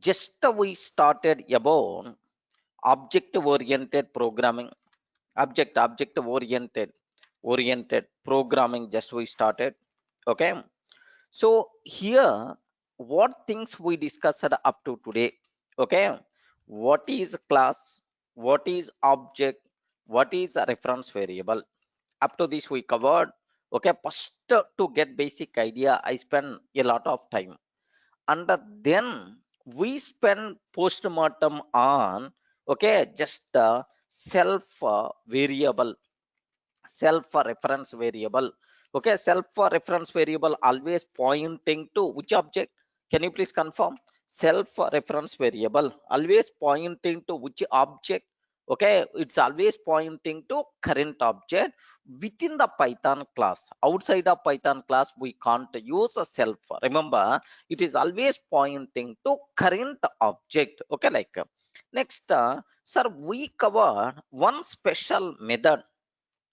just we started about object oriented programming, object oriented programming, just we started. Okay, so here what things we discussed up to today. Okay, what is class, what is object, what is a reference variable, up to this we covered. Okay, first to get basic idea I spent a lot of time, and then we spend postmortem on, okay, just self variable, self reference variable. Okay, self reference variable always pointing to which object? Can you please confirm? Self reference variable always pointing to which object? Okay, it's always pointing to current object within the Python class. Outside of Python class we can't use a self. Remember, it is always pointing to current object. Okay, like next sir, we cover one special method.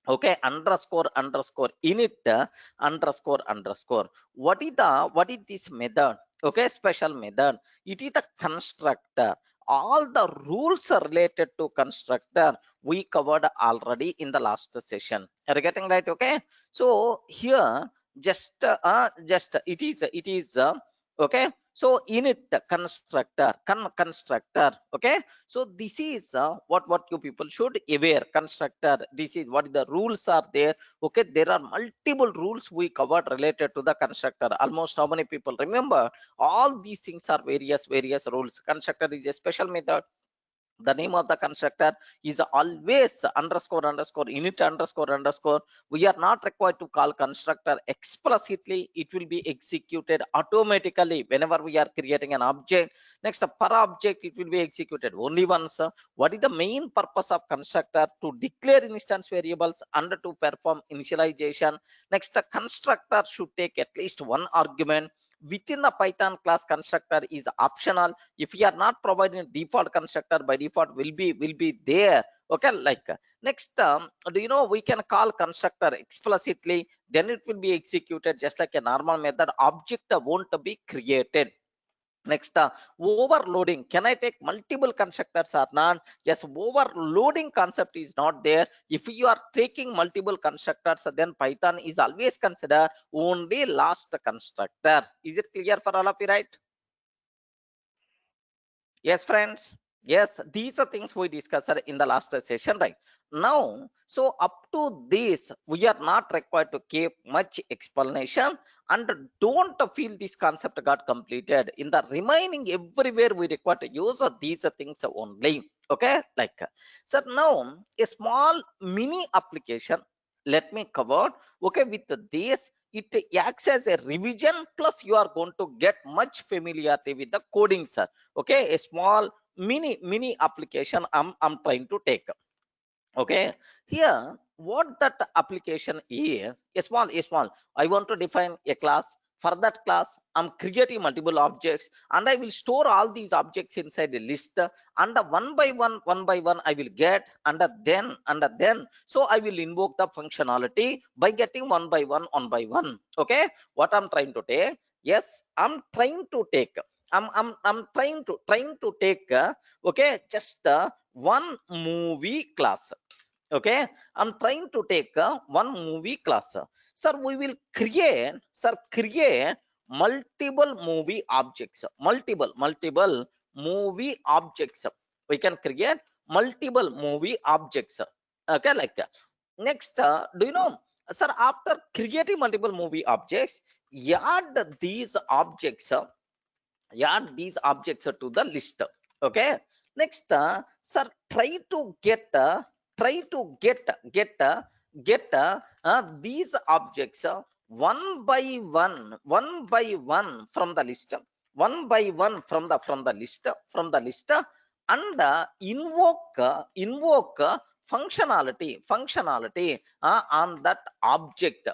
Okay, underscore underscore init underscore underscore. What is this method? Okay, special method. It is the constructor. All the rules are related to constructor we covered already in the last session. Are you getting right? Okay, so here just it is okay. So init constructor constructor. Okay, so this is what you people should aware. Constructor, this is what the rules are there. Okay, there are multiple rules we covered related to the constructor. Almost how many people remember? All these things are various rules. Constructor is a special method. The name of the constructor is always underscore underscore init underscore underscore. We are not required to call constructor explicitly. It will be executed automatically whenever we are creating an object. Next, per object it will be executed only once. What is the main purpose of constructor? To declare instance variables and to perform initialization. Next, the constructor should take at least one argument. Within the Python class, constructor is optional. If you are not providing default, constructor by default will be there. Okay, like next do you know we can call constructor explicitly, then it will be executed just like a normal method. Object won't be created. Next, overloading. Can I take multiple constructors or not? Yes, overloading concept is not there. If you are taking multiple constructors, then Python is always consider only last constructor. Is it clear for all of you, right? Yes, friends. Yes, these are things we discussed in the last session, right? Now, so up to this, we are not required to keep much explanation, and don't feel this concept got completed. In the remaining everywhere, we require to use these things only. Okay, like so now a small mini application. Let me cover. Okay, with this, it acts as a revision. Plus, you are going to get much familiarity with the coding, sir. Okay, a small mini application I'm trying to take. Okay, here what that application is, a small I want to define a class. For that class I'm creating multiple objects, and I will store all these objects inside a list, and one by one I will get, and then so I will invoke the functionality by getting one by one. Okay, what I'm trying to take? Yes, I'm trying to take, I'm trying to take okay, just one movie class. Okay, I'm trying to take one movie class. Sir, we will create, sir, create multiple movie objects, multiple movie objects. We can create multiple movie objects. Okay, like next do you know, sir, after creating multiple movie objects, add these objects, add these objects to the list. Okay, next sir, try to get try to get these objects one by one from the list, one by one from the list, and invoke functionality on that object,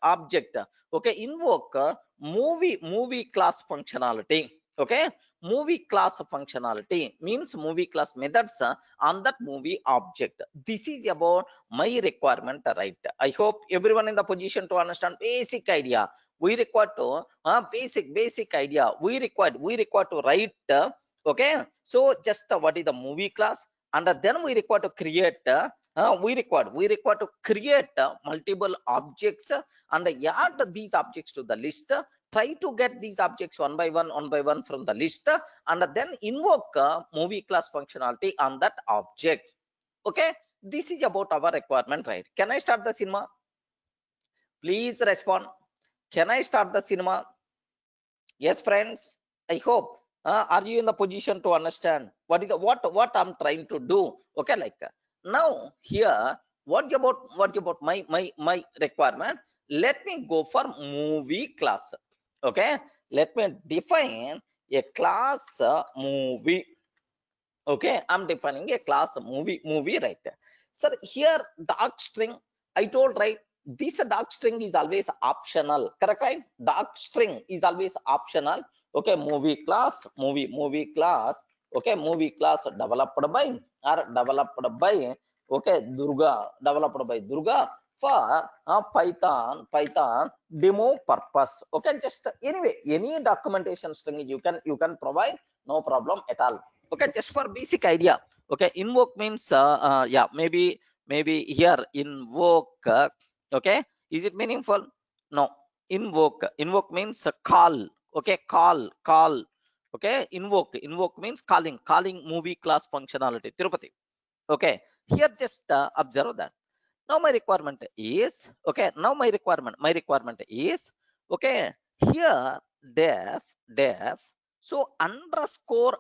object. Okay, invoke movie class functionality. Okay, movie class functionality means movie class methods on that movie object. This is about my requirement, right? I hope everyone in the position to understand basic idea we require to basic idea. We require to write okay. So just what is the movie class, and then we require to create we require to create multiple objects, and add these objects to the list. Try to get these objects one by one from the list, and then invoke movie class functionality on that object. Okay, this is about our requirement, right? Can I start the cinema? Please respond. Can I start the cinema? Yes, friends. I hope. Are you in the position to understand what I'm trying to do? Okay, like now here, what about my requirement? Let me go for movie class. Okay, let me define a class movie. Okay, I'm defining a class movie, right? Sir, here dark string, I told, right? This dark string is always optional, correct, right? Dark string is always optional. Okay, movie class. Okay, movie class developed by okay, Durga for Python demo purpose. Okay, just anyway, any documentation string you can provide, no problem at all. Okay, just for basic idea. Okay, invoke means yeah, maybe here invoke okay, is it meaningful? No. Invoke means call. Okay, call. Okay, invoke means calling movie class functionality, Tirupati. Okay, here just observe that. Now my requirement is okay. Now my requirement is okay. Here def. So underscore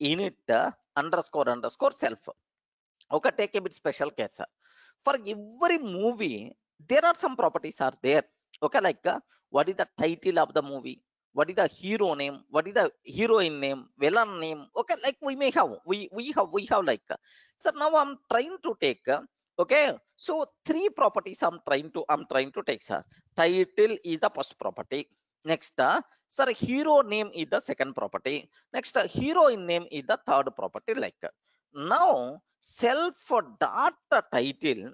init underscore self. Okay, take a bit special case. For every movie, there are some properties are there. Okay, like what is the title of the movie? What is the hero name? What is the heroine name? Villain name? Okay, like we have like. So now I'm trying to take. Okay, so three properties I'm trying to take, sir. Title is the first property. Next, sir, hero name is the second property. Next, heroine name is the third property. Like now, self data title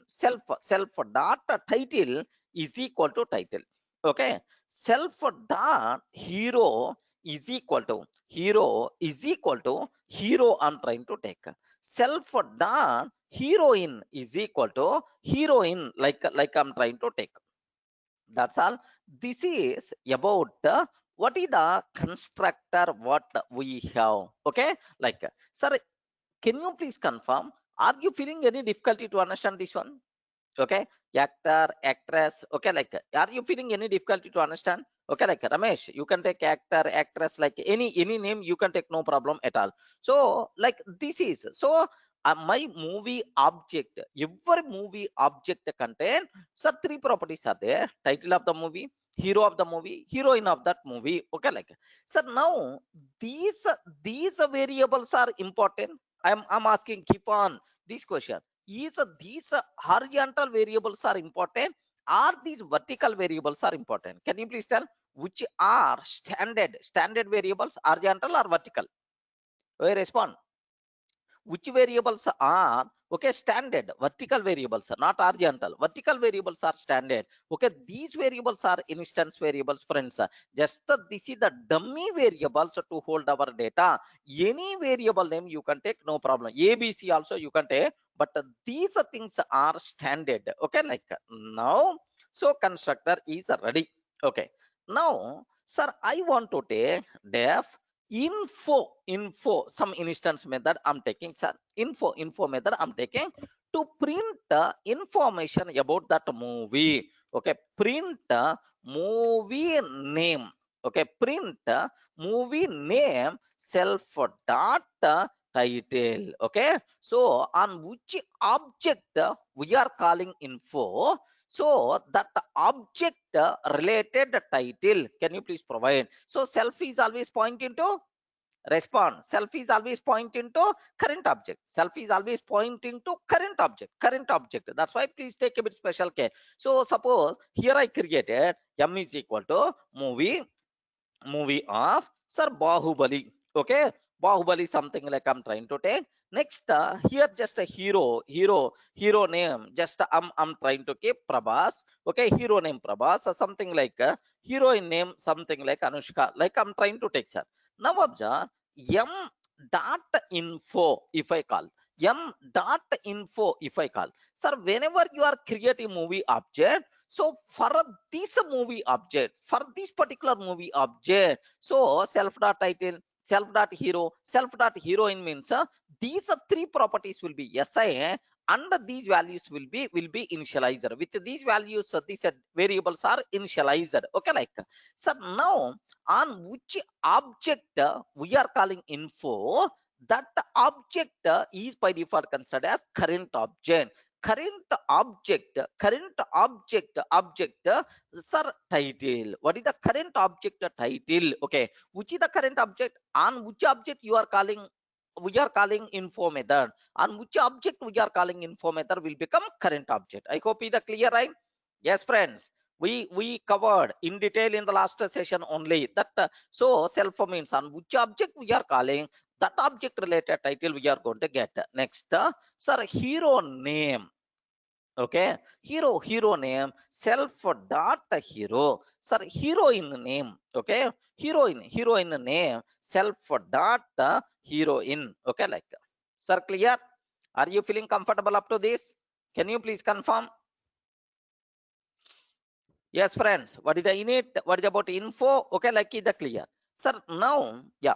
is equal to title. Okay, self dot hero is equal to hero. I'm trying to take self dot heroine is equal to heroine, like I'm trying to take. That's all. This is about what is the constructor what we have. Okay, like sir, can you please confirm? Are you feeling any difficulty to understand this one? Okay, actor, actress. Okay, like are you feeling any difficulty to understand? Okay, like Ramesh, you can take actor, actress, like any name you can take, no problem at all. So like this is so my movie object. Every movie object contain so three properties are there: title of the movie, hero of the movie, heroine of that movie. Okay, like so now these these variables are important. I'm asking, keep on this question. Is these horizontal variables are important, or these vertical variables are important? Can you please tell which are standard variables, horizontal or vertical? We respond. Which variables are okay standard? Vertical variables are not horizontal. Vertical variables are standard. Okay, these variables are instance variables, friends. Just this is the dummy variables to hold our data. Any variable name you can take, no problem. ABC also you can take, but these things are standard. Okay, like now, so constructor is ready. Okay, now sir, I want to take def info some instance method I'm taking, sir. Info method I'm taking to print information about that movie. Okay, print movie name. Okay, print movie name self dot title. Okay, so on which object we are calling info, so that object related title, can you please provide? So self is always pointing to respond. Self is always pointing to current object. Self is always pointing to current object. That's why please take a bit special care. So suppose here I created m is equal to movie of sir Bahubali. Okay, Bahubali something like I'm trying to take. Next, here just a hero name. Just I'm trying to keep Prabhas. Okay, hero name Prabhas or something like heroine name something like Anushka. Like I'm trying to take, sir. Now observe m dot info if I call m dot info if I call, sir. Whenever you are creating movie object, so for this movie object, for this particular movie object, so self dot title, self dot hero, self dot heroine means these are three properties will be si, and these values will be initialized with these values. These variables are initialized. Okay, like, so now on which object we are calling info, that object is by default considered as current object. Current object sir. Title, what is the current object title? Okay, which is the current object, on which object you are calling, we are calling info method, on which object we are calling info method will become current object. I hope is the clear, right? Yes friends, we covered in detail in the last session only that so self means on which object we are calling, that object related title we are going to get. Next, sir, hero name. Okay, hero name self dot hero, sir. Heroine name. Okay, heroine name self dot heroine. Okay, like, sir, clear? Are you feeling comfortable up to this? Can you please confirm? Yes friends, what is the init, what is about info? Okay, like, is the clear, sir? Now, yeah,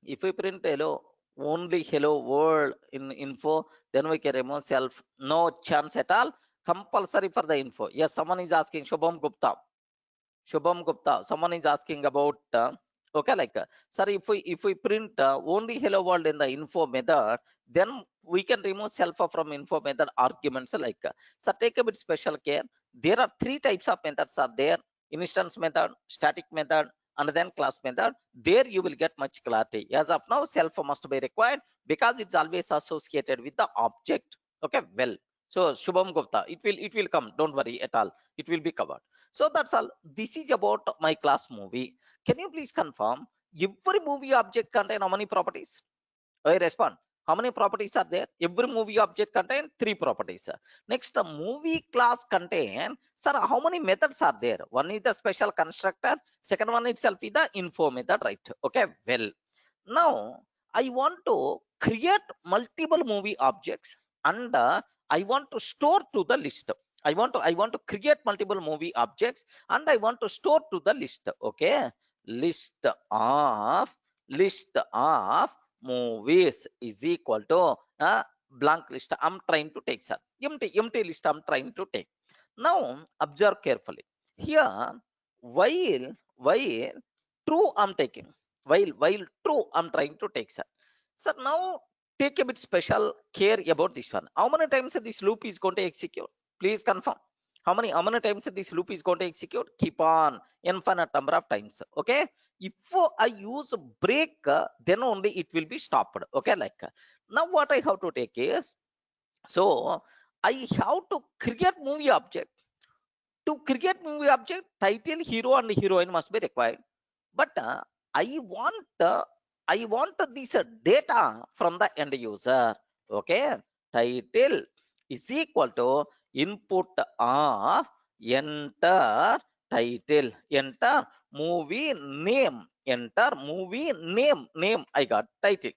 if we print hello, only hello world in info, then we can remove self. No chance at all. Compulsory for the info. Yes, someone is asking, Shubham Gupta. Shubham Gupta, someone is asking about okay, like, sir, if we print only hello world in the info method, then we can remove self from info method arguments. Like, sir, take a bit special care. There are three types of methods are there: instance method, static method, and then class method. There you will get much clarity. As of now, self must be required because it's always associated with the object. Okay, well, so Shubham Gupta, it will come. Don't worry at all. It will be covered. So that's all. This is about my class movie. Can you please confirm every movie object contain how many properties? I respond. How many properties are there? Every movie object contain three properties. Next, a movie class contain, sir, how many methods are there? One is the special constructor. Second one itself is the info method, right? Okay, well, now I want to create multiple movie objects, and I want to store to the list. I want to create multiple movie objects, and I want to store to the list. Okay, list of list of movies is equal to blank list. I'm trying to take, sir. Empty list I'm trying to take. Now observe carefully here. While true I'm taking, while true I'm trying to take, sir. So now take a bit special care about this one. How many times this loop is going to execute? Please confirm. How many times this loop is going to execute? Keep on infinite number of times. Okay, if I use break, then only it will be stopped. Okay, like, now what I have to take is, so I have to create movie object. To create movie object, title, hero and heroine must be required. But I want this data from the end user. Okay, title is equal to input of enter title, enter movie name, enter movie name. I got title.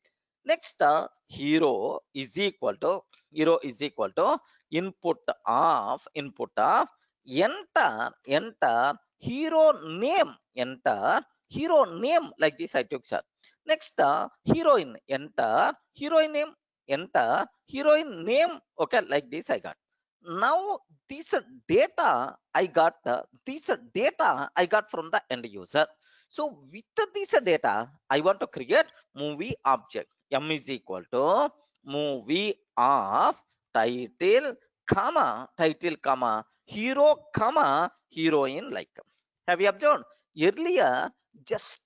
Next, hero is equal to input of enter hero name, enter hero name. Like this I took, sir. Next, heroine, enter heroine name, enter heroine name. Okay, like this I got. Now this data I got, from the end user. So with this data I want to create movie object. M is equal to movie of title comma hero comma heroine. Like, have you observed earlier? Just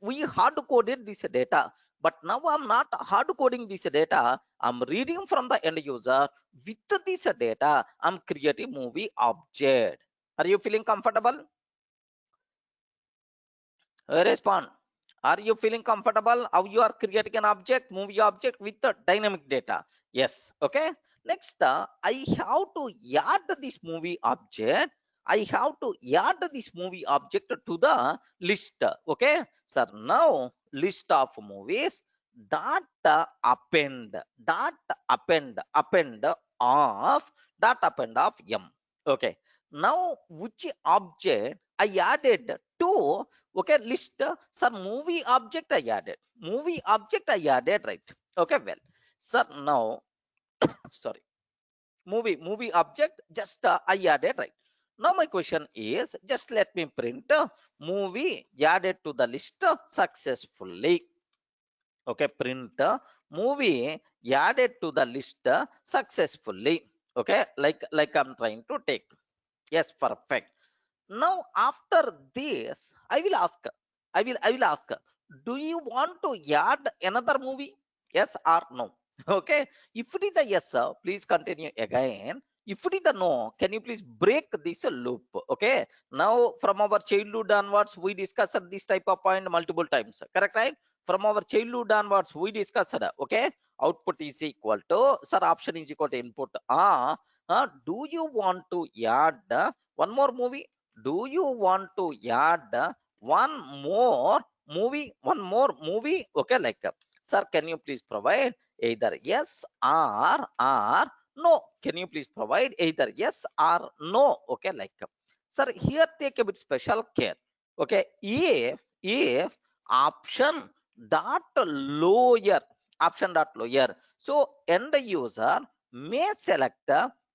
we hard coded this data, but now I'm not hard coding this data. I'm reading from the end user. With this data, I'm creating movie object. Are you feeling comfortable? Respond. Are you feeling comfortable how you are creating an object, movie object with the dynamic data? Yes. Okay, next I have to add this movie object. I have to add this movie object to the list. Okay, sir, now list of movies dot append dot append of dot append of m. Okay, now which object I added to, okay, list, sir, movie object I added, movie object I added, right? Okay, well, sir, now sorry, movie object just I added, right? Now my question is, just let me print movie added to the list successfully. Okay, print movie added to the list successfully. Okay, like I'm trying to take. Yes, perfect. Now after this I will ask, do you want to add another movie? Yes or no? Okay, if it is the yes, sir, please continue again. If it is the no, can you please break this loop? Okay, now from our childhood onwards we discussed this type of point multiple times, correct, right? From our childhood onwards we discussed, okay, output is equal to, sir, option is equal to input. Do you want to add one more movie? Do you want to add one more one more movie? Okay, like, sir, can you please provide either yes or no? Can you please provide either yes or no? Okay, like, sir, here take a bit special care. Okay, if option dot lower option dot lower, so end user may select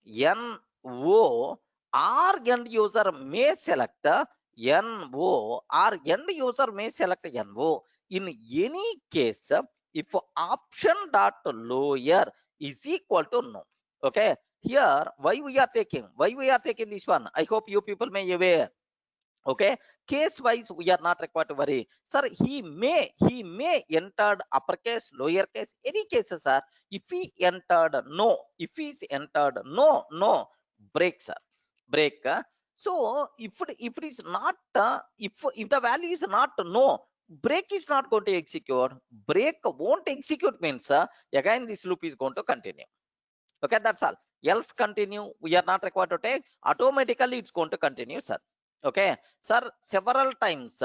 n o, or end user may select NO, or end user may select NO. In any case, if option dot lower is equal to no. Okay, here why we are taking this one? I hope you people may aware. Okay, case wise we are not required to worry, sir. He may entered uppercase, lowercase, any cases, sir. If he entered no, if he's entered no, break, sir, break. So if it is not if the value is not no, break is not going to execute. Break won't execute means, again this loop is going to continue. Okay, that's all. Else continue, we are not required to take, automatically it's going to continue, sir. Okay, sir, several times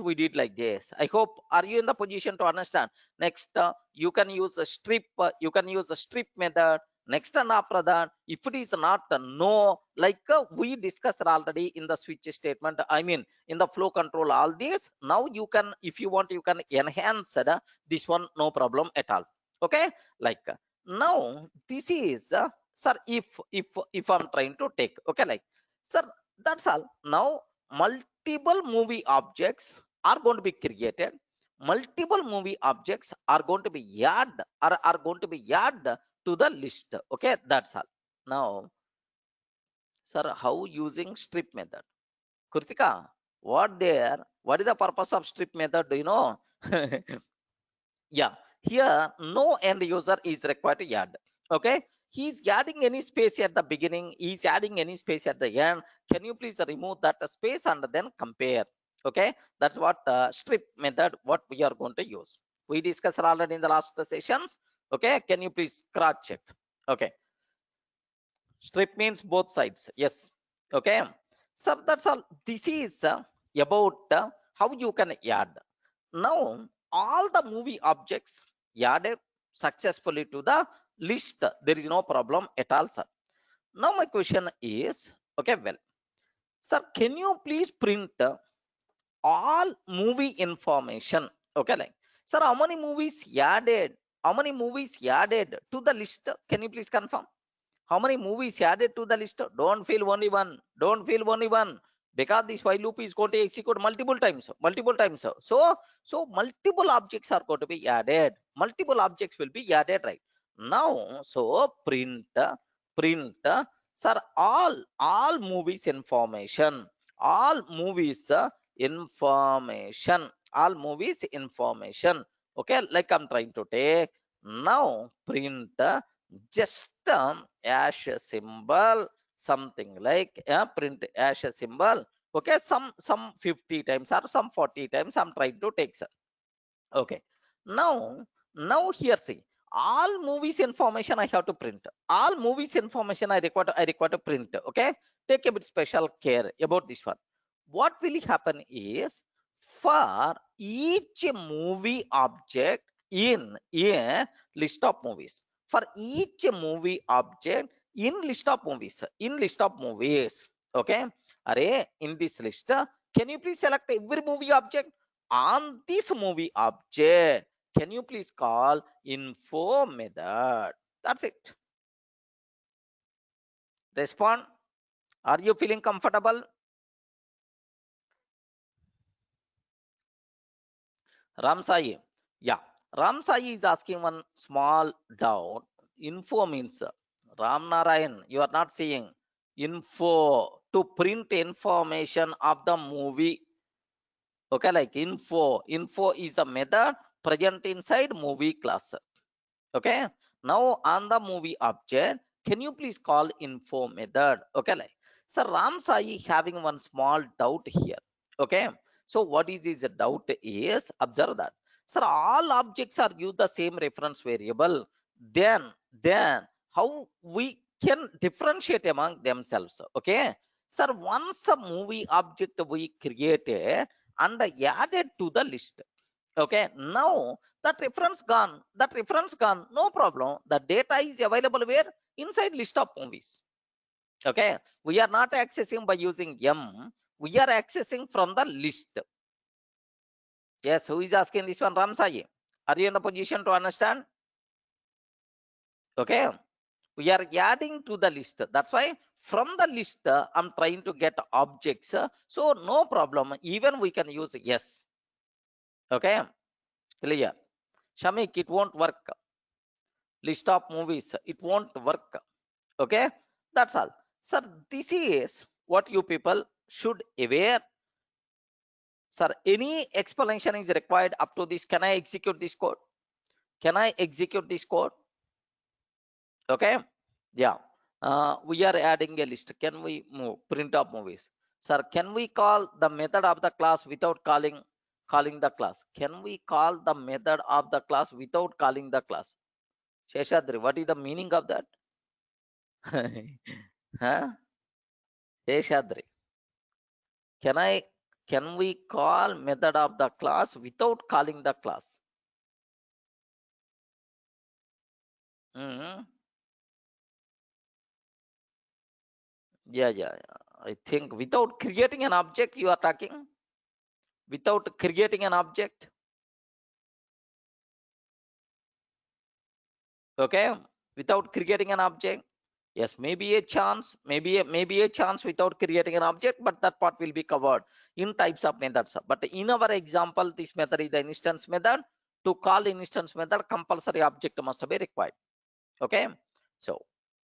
we did like this. I hope, are you in the position to understand? Next, you can use a strip, you can use a strip method. Next, and after that, if it is not no, like, we discussed already in the switch statement, I mean in the flow control, all this, now you can, if you want, you can enhance this one, no problem at all. Okay, like, now this is, sir, if I'm trying to take, okay, like, sir, that's all. Now multiple movie objects are going to be created, multiple movie objects are going to be added, are going to be added to the list. Okay, that's all. Now, sir, how using strip method? Kritika, what is the purpose of strip method, do you know? Yeah, here no end user is required to add. Okay, he's adding any space at the beginning, he's adding any space at the end. Can you please remove that space and then compare? Okay, that's what strip method what we are going to use. We discussed already in the last sessions. Okay, can you please cross check? Okay, strip means both sides, yes. Okay, so that's all. This is about how you can add. Now all the movie objects added successfully to the list, there is no problem at all, sir. Now my question is, okay, well, sir, can you please print all movie information? Okay, like, sir, how many movies added, how many movies added to the list? Can you please confirm how many movies added to the list? Don't feel only one, don't feel only one, because this while loop is going to execute multiple times, multiple times. So multiple objects are going to be added, multiple objects will be added, right? Now, so print, sir, all movies information, all movies information, all movies information. Okay, like I'm trying to take. Now print just hash symbol, something like, print hash symbol Okay, some 50 times or some 40 times I'm trying to take, sir. Okay, now here see, all movies information I have to print, all movies information I require to print. Okay, take a bit special care about this one. What will happen is, for each movie object in a list of movies, for each movie object in list of movies, okay, array in this list, can you please select every movie object? On this movie object, can you please call info method? That's it. Respond. Are you feeling comfortable? Ram Sai. Yeah. Ram Sai is asking one small doubt. Info means, Ram Narayan, you are not seeing info, to print information of the movie. Okay, like info is the method present inside movie class. Okay, now on the movie object, can you please call info method? Okay, like, so Ram Sai having one small doubt here. Okay, so what is his doubt is, observe that, sir, all objects are use the same reference variable, then how we can differentiate among themselves? Okay, sir, once a movie object we created and added to the list. Okay, now that reference gone, no problem, the data is available where? Inside list of movies. Okay, we are not accessing by using we are accessing from the list. Yes, who is asking this one? Ram Sai, are you in the position to understand? Okay, we are adding to the list, that's why from the list, I'm trying to get objects, so no problem, even we can use yes. Okay, clear? Shamik, it won't work. List of movies, it won't work. Okay, that's all, sir. This is what you people should aware. Sir, any explanation is required up to this? Can I execute this code? Can I execute this code? Okay, yeah. We are adding a list. Can we move print of movies? Sir, can we call the method of the class without calling the class? Can we call the method of the class without calling the class? Sheshadri, what is the meaning of that? Huh? Sheshadri, can I can we call method of the class without calling the class? Mhm. Yeah. I think without creating an object you are talking. Without creating an object. Okay. Without creating an object. Yes, maybe a chance, maybe a chance without creating an object, but that part will be covered in types of methods. But in our example, this method is the instance method. To call instance method, compulsory object must be required. Okay, so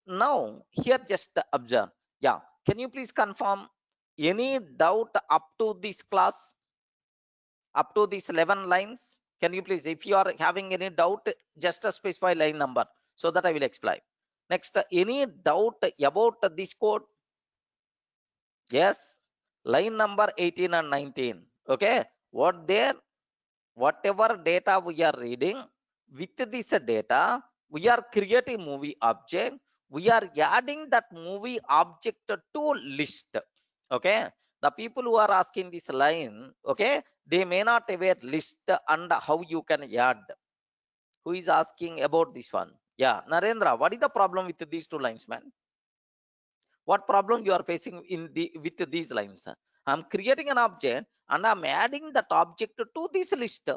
now here just observe. Yeah, can you please confirm any doubt up to this class, up to these 11 lines? Can you please, if you are having any doubt, just specify line number so that I will explain. Next, any doubt about this code? Yes, line number 18 and 19. Okay, what there, whatever data we are reading, with this data we are creating movie object, we are adding that movie object to list. Okay, the people who are asking this line, okay, they may not aware list and how you can add. Who is asking about this one? Yeah, Narendra, what is the problem with these two lines, man? What problem you are facing in the with these lines? I'm creating an object and I'm adding that object to this list.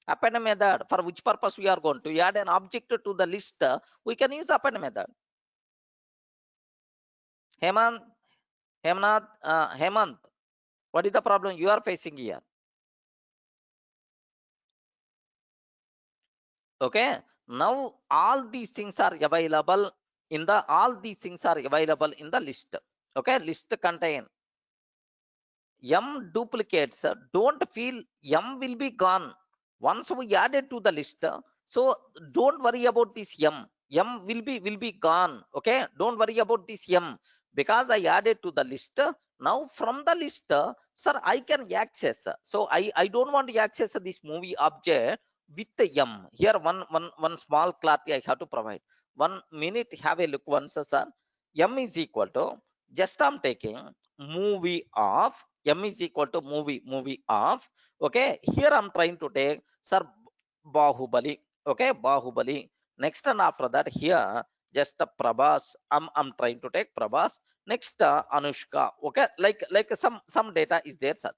Append method, for which purpose we are going to add an object to the list, we can use append method. Hemant, Hemant, what is the problem you are facing here? Okay, now all these things are available in the, all these things are available in the list. Okay, list contain m duplicates, don't feel m will be gone once we add it to the list. So don't worry about this m will be gone. Okay, don't worry about this m. because I added to the list. Now from the list, sir, I can access. So I don't want to access this movie object with the M. Here one small clarity I have to provide. 1 minute, have a look once, sir. M is equal to, just I'm taking movie of, M is equal to movie of. Okay, here I'm trying to take, sir, Bahubali. Okay, Bahubali. Next, and after that, here just Prabhas. I'm trying to take Prabhas. Next, Anushka. Okay, like some data is there, sir.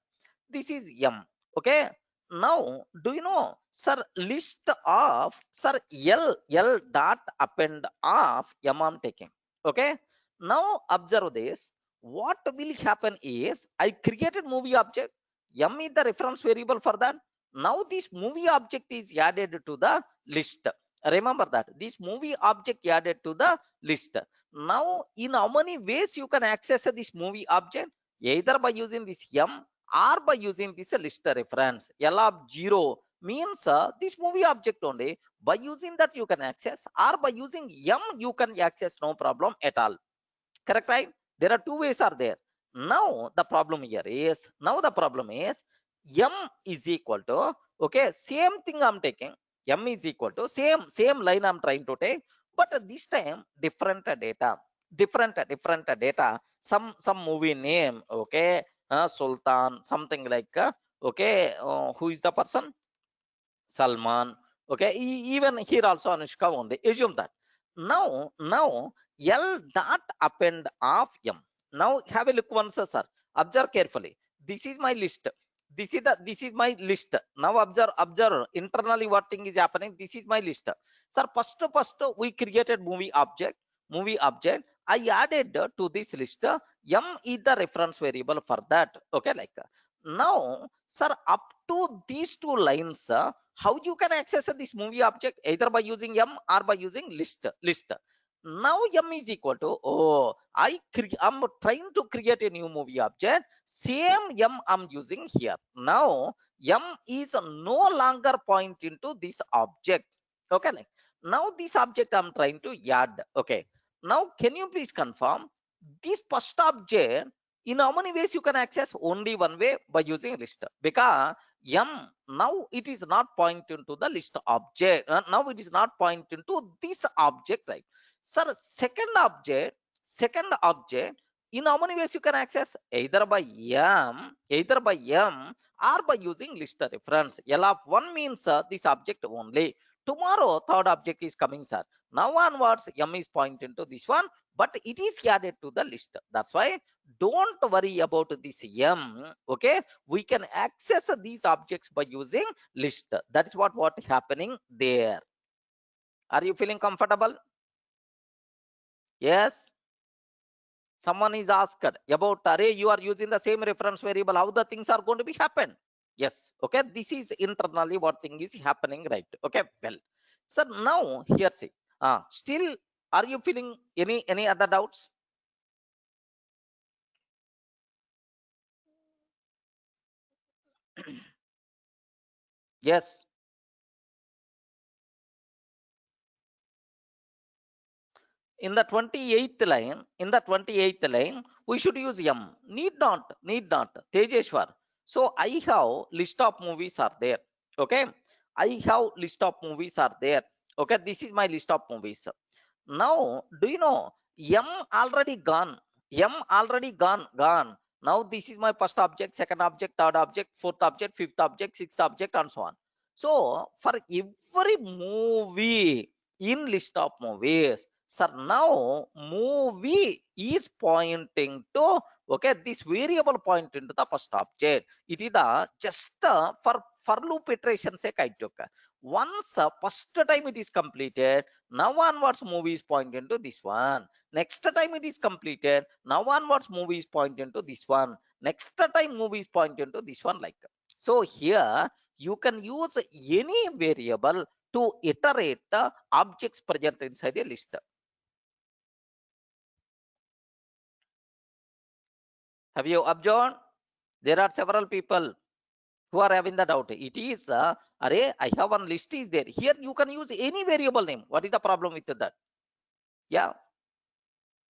This is M. Okay, now do you know, sir, list of, sir, L dot append of M I'm taking. Okay, now observe this. What will happen is, I created movie object. M is the reference variable for that. Now this movie object is added to the list. Remember that this movie object added to the list. Now in how many ways you can access this movie object? Either by using this M, or by using this list reference. L of 0 means this movie object only. By using that you can access, or by using M you can access, no problem at all. Correct, right? There are two ways are there. Now the problem here is, M is equal to, okay, same thing I'm taking. M is equal to same line I'm trying to take, but this time different data, different data. Some movie name. Okay, Sultan, something like, okay, who is the person? Salman. Okay, even here also Anushka only. Assume that. Now L dot append of M. Now have a look once, sir. Observe carefully. This is my list. This is my list. Now observe internally what thing is happening. This is my list. Sir, first we created movie object. Movie object. I added to this list. M is the reference variable for that. Okay, like now, sir, up to these two lines, how you can access this movie object? Either by using M or by using list. Now M is equal to, oh, I'm trying to create a new movie object. Same M I'm using here. Now M is no longer point into this object. Okay, like now this object I'm trying to add. Okay, now can you please confirm this first object? In how many ways you can access? Only one way, by using list. Because M now it is not pointing to the list object. Now it is not pointing to this object, right? Sir, second object, in how many ways you can access? Either by M or by using list reference. L of 1 means this object only. Tomorrow third object is coming, sir. Now onwards M is pointing to this one, but it is added to the list. That's why don't worry about this M. Okay, we can access these objects by using list. That is what happening there. Are you feeling comfortable? Yes. Someone is asked about array. You are using the same reference variable. How the things are going to be happen? Yes. Okay. This is internally what thing is happening, right? Okay. Well, so now here see. Still, are you feeling any other doubts? Yes. In the 28th line, we should use M. Need not, Tejeshwar. So I have list of movies are there. Okay, I have list of movies are there. Okay, this is my list of movies. Now do you know, M already gone. M already gone. Now this is my first object, second object, third object, fourth object, fifth object, sixth object, and so on. So for every movie in list of movies, sir, now movie is pointing to, okay, this variable point into the first object. It is the just for loop iteration sake I took. Once first time it is completed, now onwards movie is pointing to this one. Next time it is completed, now onwards movie is pointing to this one. Next time movie is pointing to this one, like so. Here you can use any variable to iterate the objects present inside a list. Have you observed? There are several people who are having the doubt. It is array. I have one list is there. Here you can use any variable name. What is the problem with that? Yeah,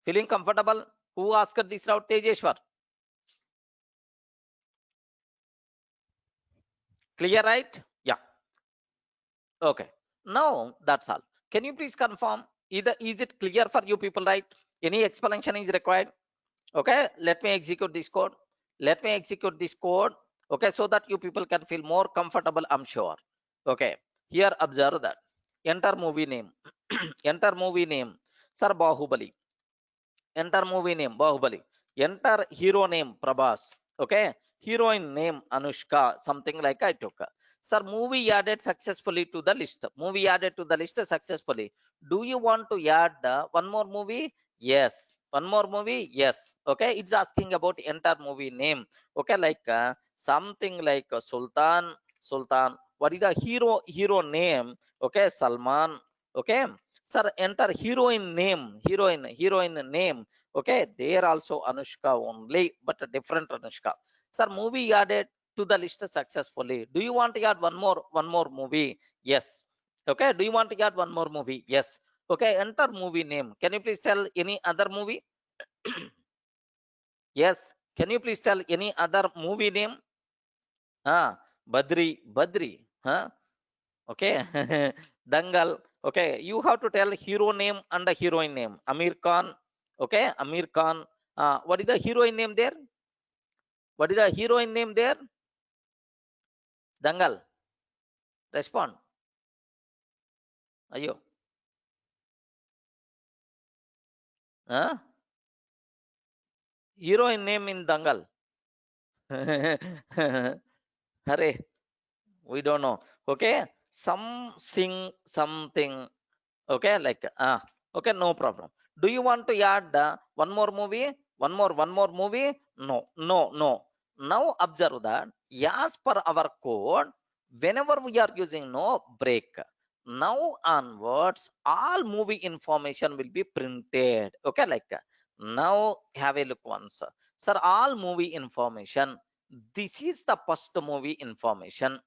feeling comfortable? Who asked this doubt? Tejeshwar. Clear, right? Yeah. Okay. Now that's all. Can you please confirm? Either is it clear for you people, right? Any explanation is required? Okay. Let me execute this code. Let me execute this code. Okay, so that you people can feel more comfortable. I'm sure. Okay. Here, observe that. Enter movie name. Enter movie name. Sir Bahubali. Enter movie name Bahubali. Enter hero name Prabhas. Okay, heroine name Anushka, something like I took. Sir, movie added successfully to the list. Movie added to the list successfully. Do you want to add one more movie? Yes. One more movie? Yes. Okay, it's asking about enter movie name. Okay, like something like Sultan. What is the hero name? Okay, Salman. Okay. Sir, enter heroine name. Okay, there also Anushka only, but a different Anushka. Sir, movie added to the list successfully. Do you want to add one more movie? Yes. Okay, do you want to add one more movie? Yes. Okay, enter movie name. Can you please tell any other movie? Yes. Can you please tell any other movie name? Badri. Huh? Okay. Dangal. Okay, you have to tell hero name and the heroine name. Amir Khan. Okay, Amir Khan. What is the heroine name there? What is the heroine name there? Dangal. Respond. Ayo. Huh? Heroine name in Dangal. Hurry. We don't know. Okay, something. Okay, like okay, no problem. Do you want to add one more movie? One more movie? No. Now observe that as per our code, whenever we are using no break, now onwards all movie information will be printed. Okay, like now have a look once. Sir, all movie information, this is the first movie information,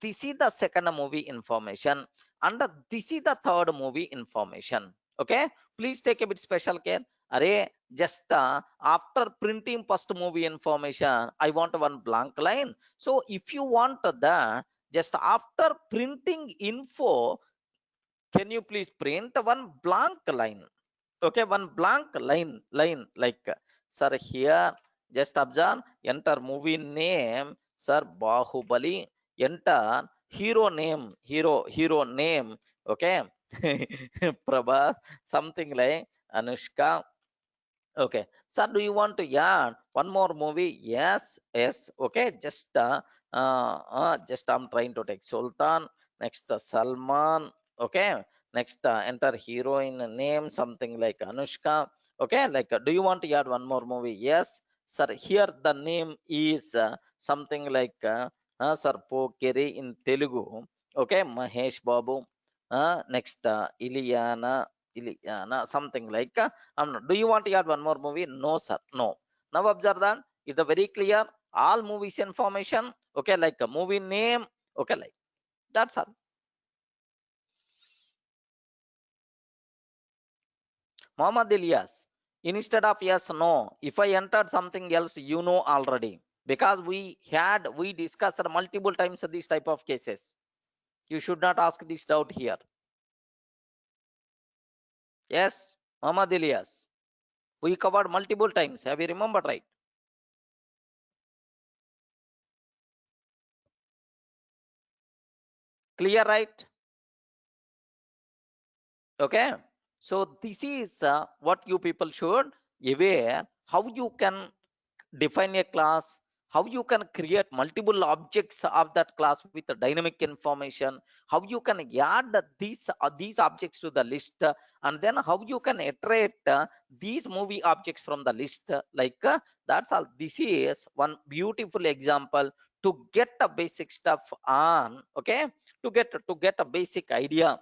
this is the second movie information, and this is the third movie information. Okay, please take a bit special care. Array, just after printing first movie information, I want one blank line. So if you want that, just after printing info, can you please print one blank line? Okay, one blank line like sir, here just observe, enter movie name, sir Bahubali. Enter hero name. Okay. Prabhas, something like Anushka. Okay, sir, do you want to add one more movie? Yes. Okay, just I'm trying to take Sultan. Next, Salman. Okay, next, enter heroine name, something like Anushka. Okay, like, do you want to add one more movie? Yes, sir. Here the name is something like Sir Pokeri in Telugu. Okay, Mahesh Babu. Next, Iliana, something like. Do you want to add one more movie? No, sir. No. Now observe that. It's a very clear. All movies information. Okay, like a movie name. Okay, like that's all. Muhammad Ilyas. Instead of yes, no. If I entered something else, you know already. Because we discussed multiple times these type of cases. You should not ask this doubt here. Yes, Muhammad Ilyas. We covered multiple times. Have you remembered, right? Clear, right? Okay, so this is what you people should aware, how you can define a class, how you can create multiple objects of that class with the dynamic information, how you can add these objects to the list, and then how you can iterate these movie objects from the list, that's all. This is one beautiful example to get a basic stuff on. Okay, to get a basic idea,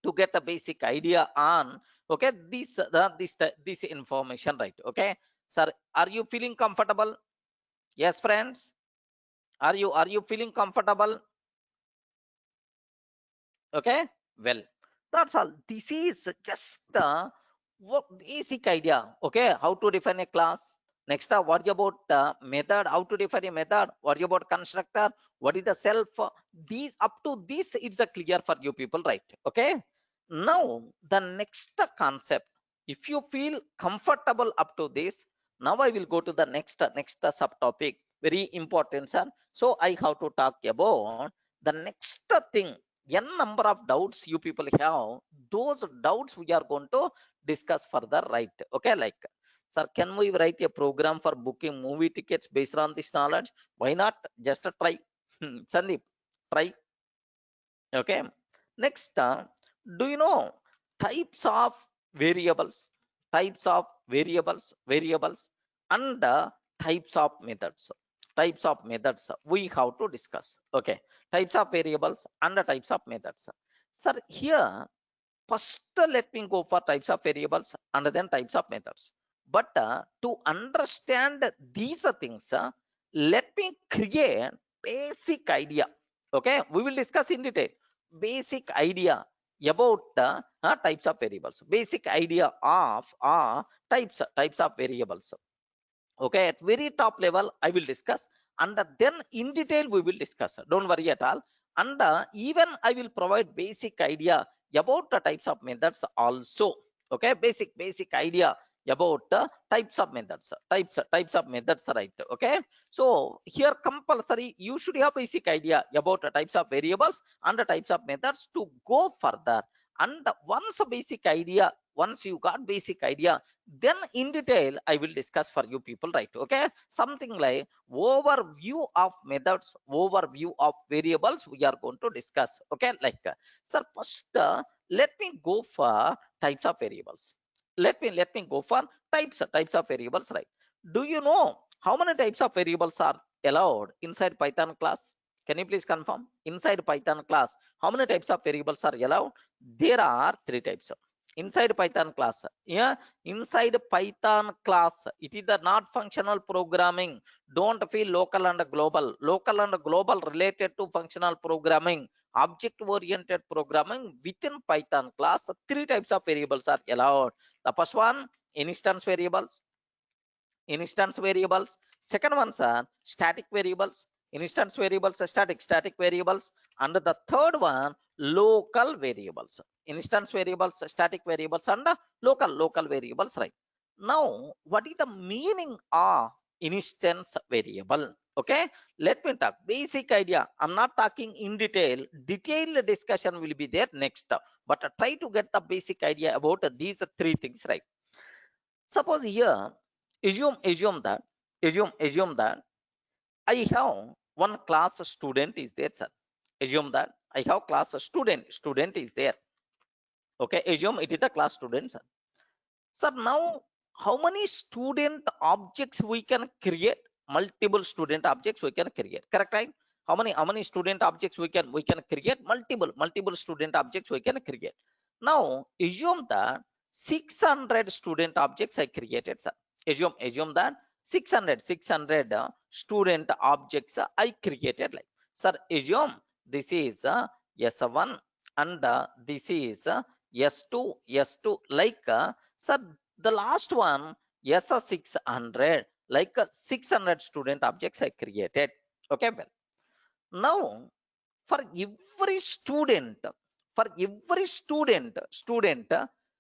to get a basic idea on. Okay, this information, right? Okay, sir, are you feeling comfortable? Yes, friends, are you feeling comfortable? Okay, well, that's all. This is just what basic idea, okay, how to define a class. Next, what about method, how to define a method, what about constructor, what is the self, these up to this it's a clear for you people, right? Okay, now the next concept, if you feel comfortable up to this, now I will go to the next subtopic, very important, sir. So I have to talk about the next thing, n number of doubts you people have, those doubts we are going to discuss further, right? Okay, like, sir, can we write a program for booking movie tickets based on this knowledge? Why not? Just a try. Sandeep, try. Okay. Next, do you know types of variables, variables, and types of methods? Types of methods we have to discuss. Okay, types of variables and the types of methods. Sir, here first let me go for types of variables and then types of methods. But to understand these things, let me create basic idea. Okay, we will discuss in detail basic idea about types of variables, basic idea of types of variables. Okay, at very top level I will discuss, and then in detail we will discuss, don't worry at all. And even I will provide basic idea about the types of methods also. Okay, basic idea about types of methods, types of methods, right? Okay, so here compulsory you should have basic idea about the types of variables and the types of methods to go further. And once a basic idea, once you got basic idea, then in detail I will discuss for you people, right? Okay, something like overview of methods, overview of variables we are going to discuss. Okay, like, sir, first let me go for types of variables. Let me go for types of variables, right? Do you know how many types of variables are allowed inside Python class? Can you please confirm, inside Python class how many types of variables are allowed? There are three types inside Python class. Yeah, inside Python class it is the not functional programming. Don't feel local and global, local and global related to functional programming, object oriented programming. Within Python class three types of variables are allowed. The first one, instance variables. Second ones are static variables. Static variables. And the third one, local variables. Instance variables, static variables, and local variables, right? Now, what is the meaning of instance variable? Okay, let me talk basic idea. I'm not talking in detail, detailed discussion will be there next, but try to get the basic idea about these three things, right? Suppose here, assume that I have one class student is there, sir. Assume that I have class student is there. Okay, assume it is the class student, sir. Sir, now how many student objects we can create? Multiple student objects we can create. Correct, right? How many student objects we can create? Multiple student objects we can create. Now assume that 600 student objects I created, sir. Assume that 600 student objects I created. Like, sir, assume this is S1 and this is S2, like, sir, the last one, S600, like, 600 student objects I created. Okay, well, now for every student, student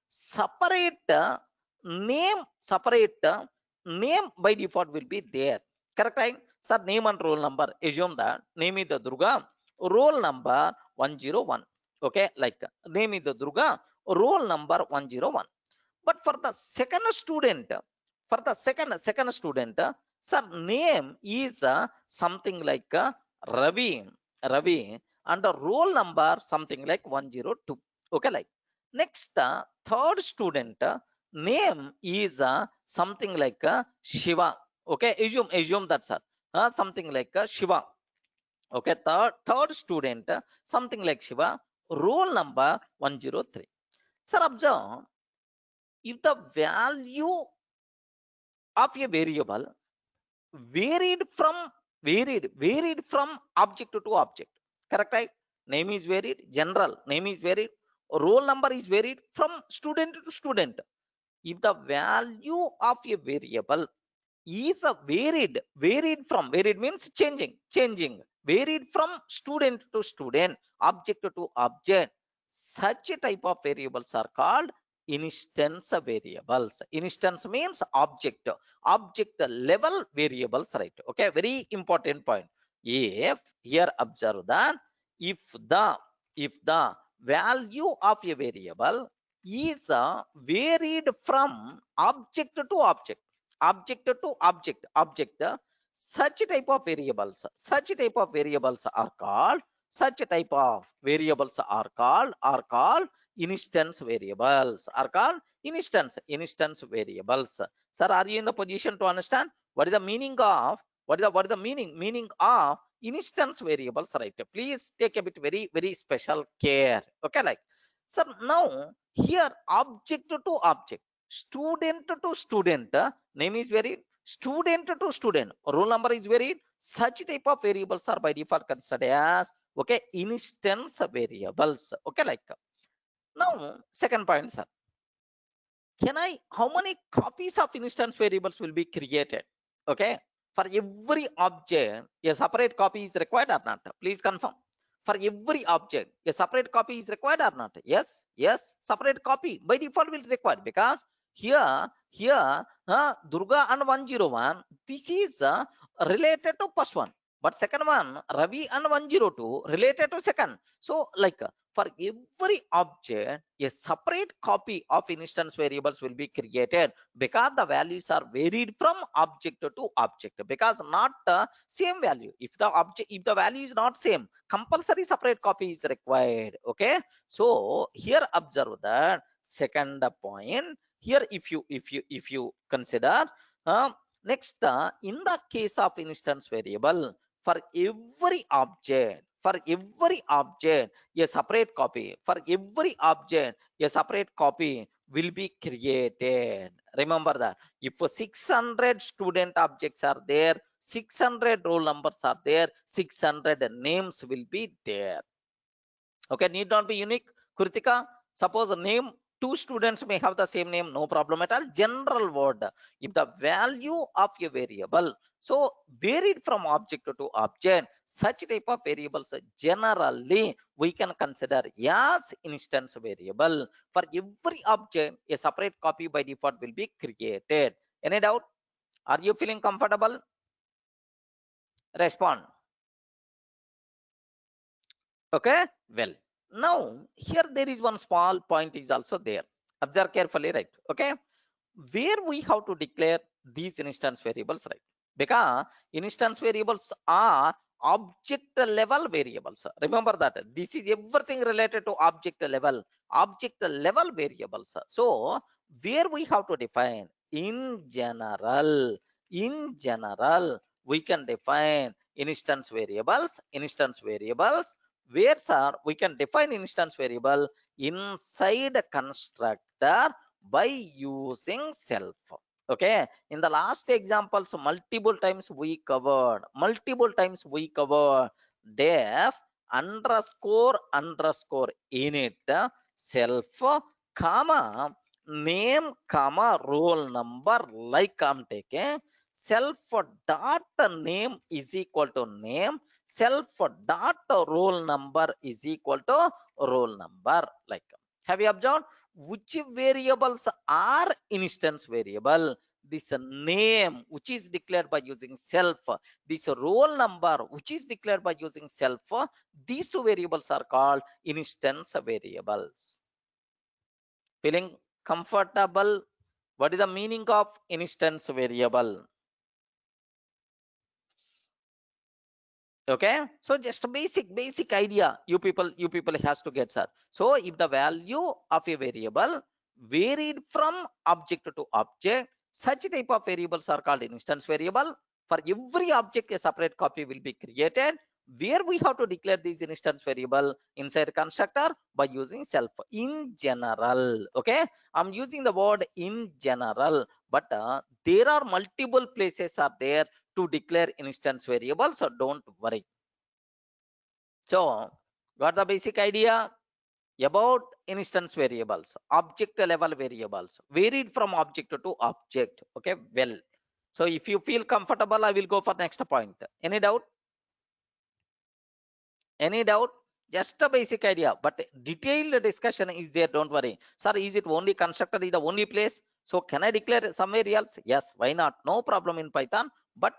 separate name by default will be there. Correct, right? Sir, name and roll number. Assume that name is the Durga, roll number 101. Okay, like, name is the Durga, roll number 101. But for the second student, sir, name is something like Ravi, Ravi, and the roll number something like 102. Okay, like, next, third student, name is something like Shiva. Okay, assume that, sir, something like Shiva. Okay, third student, something like Shiva, roll number 103. Sir, observe, if the value of a variable varied from varied from object to object, correct, right? Name is varied, general name is varied, roll number is varied from student to student. if the value of a variable is a varied means changing, varied from student to student, object to object, such a type of variables are called instance variables. Instance means object level variables, right? Okay, very important point. If here observe that if the value of a variable is varied from object to object, such type of variables are called instance variables, instance variables. Sir, are you in the position to understand what is the meaning of what is the meaning of instance variables, right? Please take a bit very special care. Okay, like, sir, now here object to object, student to student, name is varied, student to student, roll number is varied, such type of variables are by default considered as, okay, instance variables. Okay, like, now second point, sir, can I, how many copies of instance variables will be created? Okay, for every object a separate copy is required or not? Please confirm. For every object a separate copy is required or not? Yes, separate copy by default will required, because here Durga and 101, this is related to first one, but second one Ravi and 102 related to second. So like, for every object a separate copy of instance variables will be created, because the values are varied from object to object, because not same value. If the value is not same, compulsory separate copy is required. Okay, so here observe that second point. Here if you consider, uh, next, in the case of instance variable, for every object a separate copy, for every object a separate copy will be created. Remember that if 600 student objects are there, 600 roll numbers are there, 600 names will be there. Okay, need not be unique. Kritika, suppose a name, two students may have the same name, no problem at all, general word. If the value of a variable so varied from object to object, such type of variables generally we can consider as instance variable. For every object a separate copy by default will be created. Any doubt? Are you feeling comfortable? Respond. Okay, well, now here there is one small point is also there. Observe carefully, right? Okay, where we have to declare these instance variables, right? Because instance variables are object level variables. Remember that this is everything related to object level variables. So where we have to define in general we can define instance variables where, sir, we can define instance variable inside a constructor by using self. Okay, in the last examples multiple times we covered def underscore init self comma name comma roll number, like I'm taking self dot name is equal to name, self dot roll number is equal to roll number. Like, have you observed which variables are instance variable? This name which is declared by using self, this roll number which is declared by using self, these two variables are called instance variables. Feeling comfortable? What is the meaning of instance variable? Okay, so just a basic idea you people has to get, sir. So if the value of a variable varied from object to object, such type of variables are called instance variable. For every object a separate copy will be created, where we have to declare this instance variable inside constructor by using self. In general, okay, I'm using the word in general, but there are multiple places are there to declare instance variables, so don't worry. So got the basic idea? about instance variables, object level variables, varied from object to object. Okay, well, so if you feel comfortable, I will go for next point. Any doubt? Any doubt? Just a basic idea, but detailed discussion is there. Don't worry, sir. Is it only constructor is the only place? So can I declare somewhere else? Yes, why not? No problem in Python. But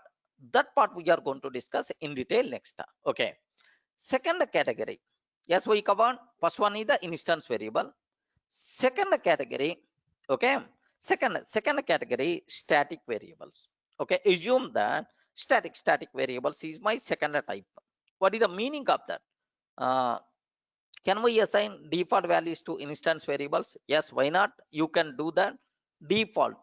that part we are going to discuss in detail next time. Okay. Second category. Yes, we covered. First one is the instance variable. Second category. Okay. Second category, static variables. Okay. Assume that static variables is my second type. What is the meaning of that? uh, can we assign default values to instance variables? Yes, why not? You can do that. Default.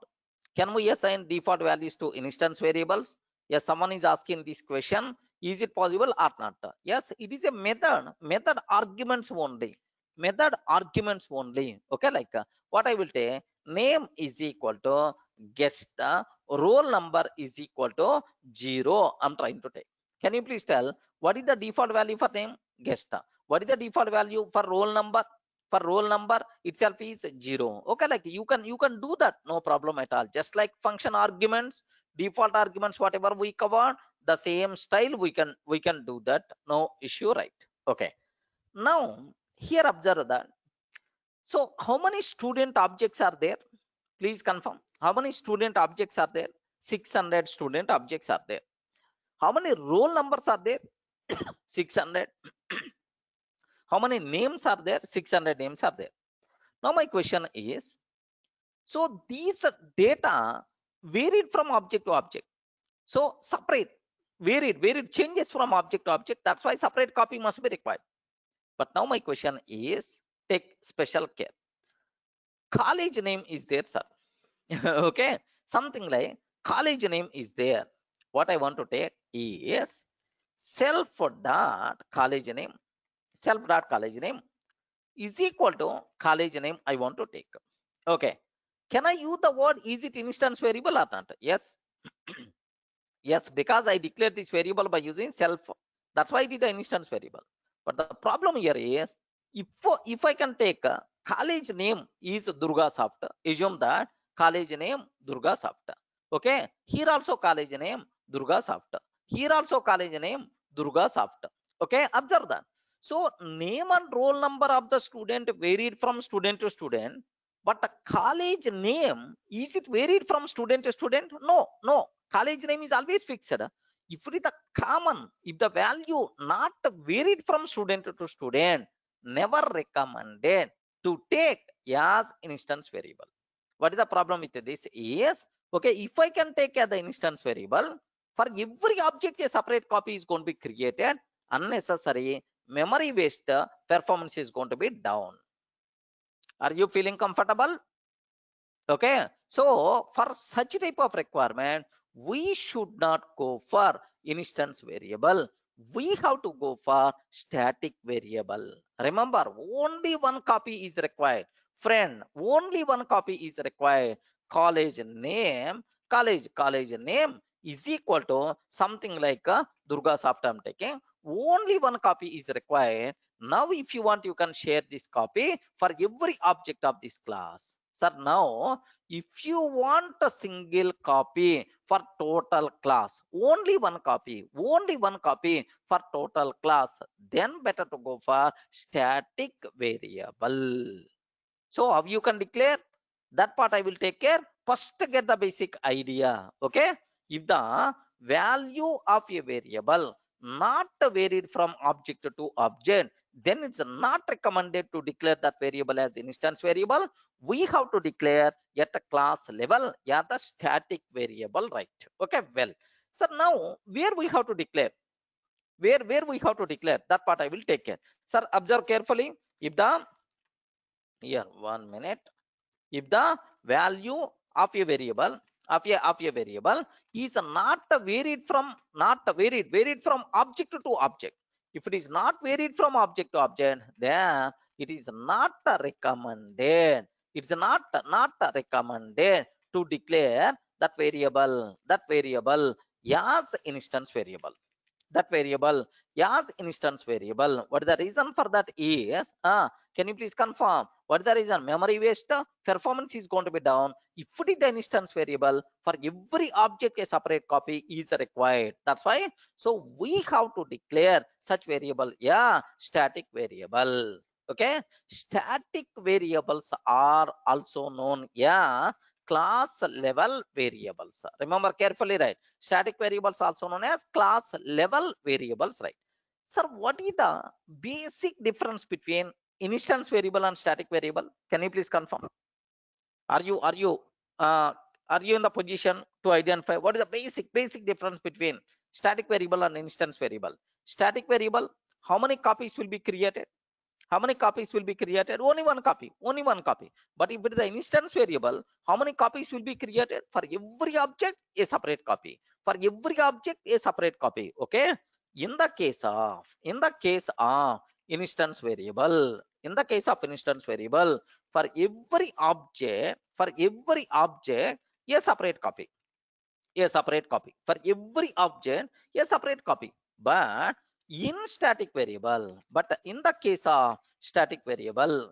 Can we assign default values to instance variables? Yes, someone is asking this question. Is it possible or not? Yes, it is a method. Method arguments only. Method arguments only. Okay, like what I will say, name is equal to guest, roll number is equal to 0. I'm trying to take. Can you please tell what is the default value for name? Guest. What is the default value for roll number? For roll number itself is 0. Okay, like you can do that, no problem at all. Just like function arguments, default arguments, whatever we covered, the same style we can do that, no issue, right? Okay, now here observe that. So how many student objects are there? Please confirm. How many student objects are there? 600 student objects are there. How many roll numbers are there? 600. How many names are there? 600 names are there. Now my question is, so these data varied from object to object. So separate, varied changes from object to object. That's why separate copy must be required. But now my question is, take special care. College name is there, sir. Okay, something like college name is there. What I want to take is self dot college name, self dot college name is equal to college name I want to take. Okay. Can I use the word is it instance variable or not? Yes. Yes, because I declared this variable by using self. That's why it is the instance variable. But the problem here is, if if I can take college name is Durga Soft, assume that college name Durga Soft. Okay. Here also college name Durga Soft. Here also college name Durga Soft. Okay. Observe that. So name and roll number of the student varied from student to student, but the college name, is it varied from student to student? No, no. College name is always fixed. If it is the common, if the value not varied from student to student, never recommended to take as instance variable. What is the problem with this is, okay, if I can take as the instance variable, for every object a separate copy is going to be created, unnecessary memory waste, performance is going to be down. Are you feeling comfortable? Okay, so for such type of requirement, we should not go for instance variable. We have to go for static variable. Remember, only one copy is required. Friend, only one copy is required. College name, college name is equal to something like Durga Soft I'm taking. Only one copy is required. Now, if you want, you can share this copy for every object of this class. Sir, now if you want a single copy for total class, only one copy for total class, then better to go for static variable. So how you can declare that part I will take care. First get the basic idea. Okay, if the value of a variable not varied from object to object, then it's not recommended to declare that variable as instance variable. We have to declare at the class level, yeah, the static variable, right? Okay, well, so now where we have to declare, where we have to declare that part I will take care. Sir, observe carefully. If the, here 1 minute, if the value of a variable of a variable is not varied from, varied from object to object, if it is not varied from object to object, then it is not recommended, it's not recommended to declare that variable as instance variable. that variable as instance variable. What is the reason for that is, can you please confirm what is the reason? Memory waste, performance is going to be down. If it is the instance variable, for every object a separate copy is required. That's why, so we have to declare such variable, yeah, static variable. Okay, static variables are also known, yeah, class level variables. Remember carefully, right? Static variables also known as class level variables, right? Sir, what is the basic difference between instance variable and static variable? Can you please confirm? Are you are you in the position to identify what is the basic difference between static variable and instance variable? Static variable, how many copies will be created? How many copies will be created? Only one copy, only one copy. But if it is an instance variable, how many copies will be created? For every object a separate copy, for every object a separate copy. Okay, in the case of instance variable, in the case of instance variable, for every object a separate copy, a separate copy for every object, a separate copy. But in static variable, but in the case of static variable,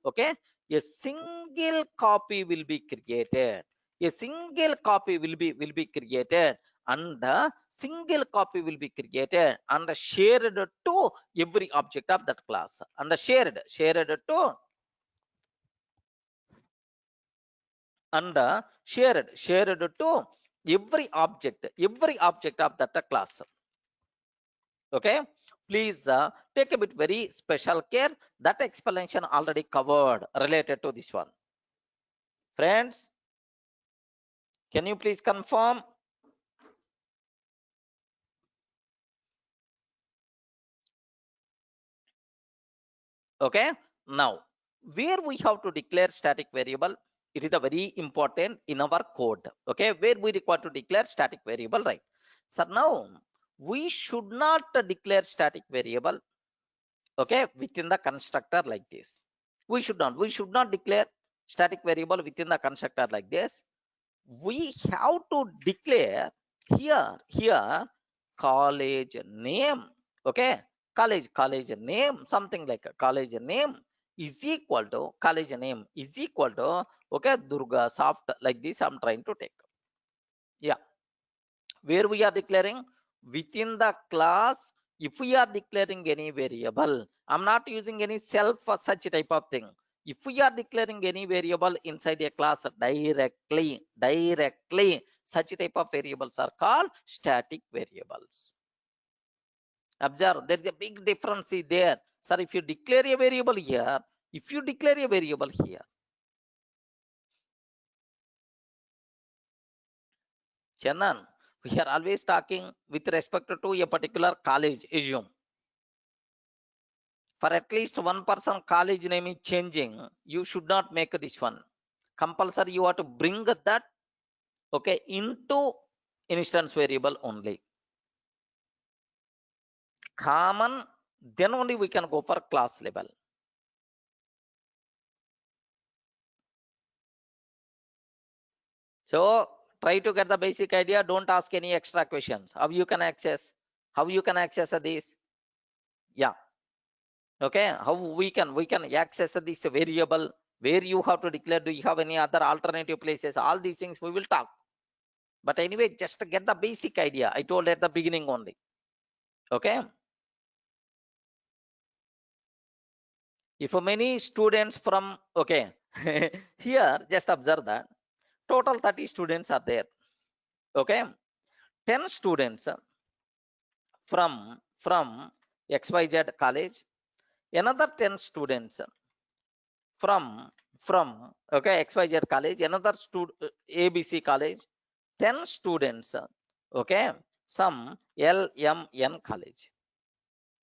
okay, a single copy will be created, a single copy will be created, and the single copy will be created and shared to every object of that class, and shared to, and shared to every object of that class. Okay, please take a bit very special care. That explanation already covered related to this one. Friends, can you please confirm? Okay, now where we have to declare static variable, it is a very important in our code. Okay, where we require to declare static variable, right? So now we should not declare static variable, okay, within the constructor like this. We should not declare static variable within the constructor like this. We have to declare here college name. Okay, college name, something like a college name is equal to, college name is equal to, okay, Durga Soft, like this I'm trying to take. Yeah, where we are declaring within the class. If we are declaring any variable, I'm not using any self for such type of thing. If we are declaring any variable inside a class directly, such type of variables are called static variables. Observe, there is a big difference there, sir. If you declare a variable here, if you declare a variable here, Chandan, we are always talking with respect to a particular college. Assume for at least one person college name is changing, you should not make this one compulsory. You have to bring that, okay, into instance variable only, common. Then only we can go for class level. So try to get the basic idea. Don't ask any extra questions. How you can access, how you can access this? Yeah, okay, how we can access this variable, where you have to declare. Do you have any other alternative places? All these things we will talk. But anyway, just to get the basic idea, I told at the beginning only. Okay, if many students from, okay, here just observe that total 30 students are there. Okay, 10 students from XYZ college, another 10 students from okay, XYZ college, another ABC college, 10 students, okay, some LMN college.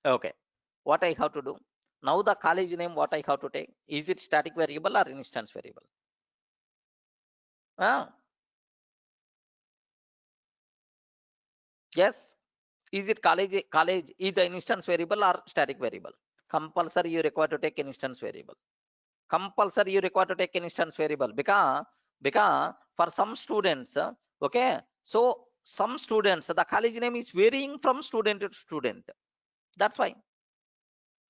Okay, what I have to do now, the college name, what I have to take, is it static variable or instance variable? Yes, is it college is the instance variable or static variable? Compulsory you require to take an instance variable. Compulsory you require to take an instance variable, because for some students, okay, so some students, the college name is varying from student to student. That's why.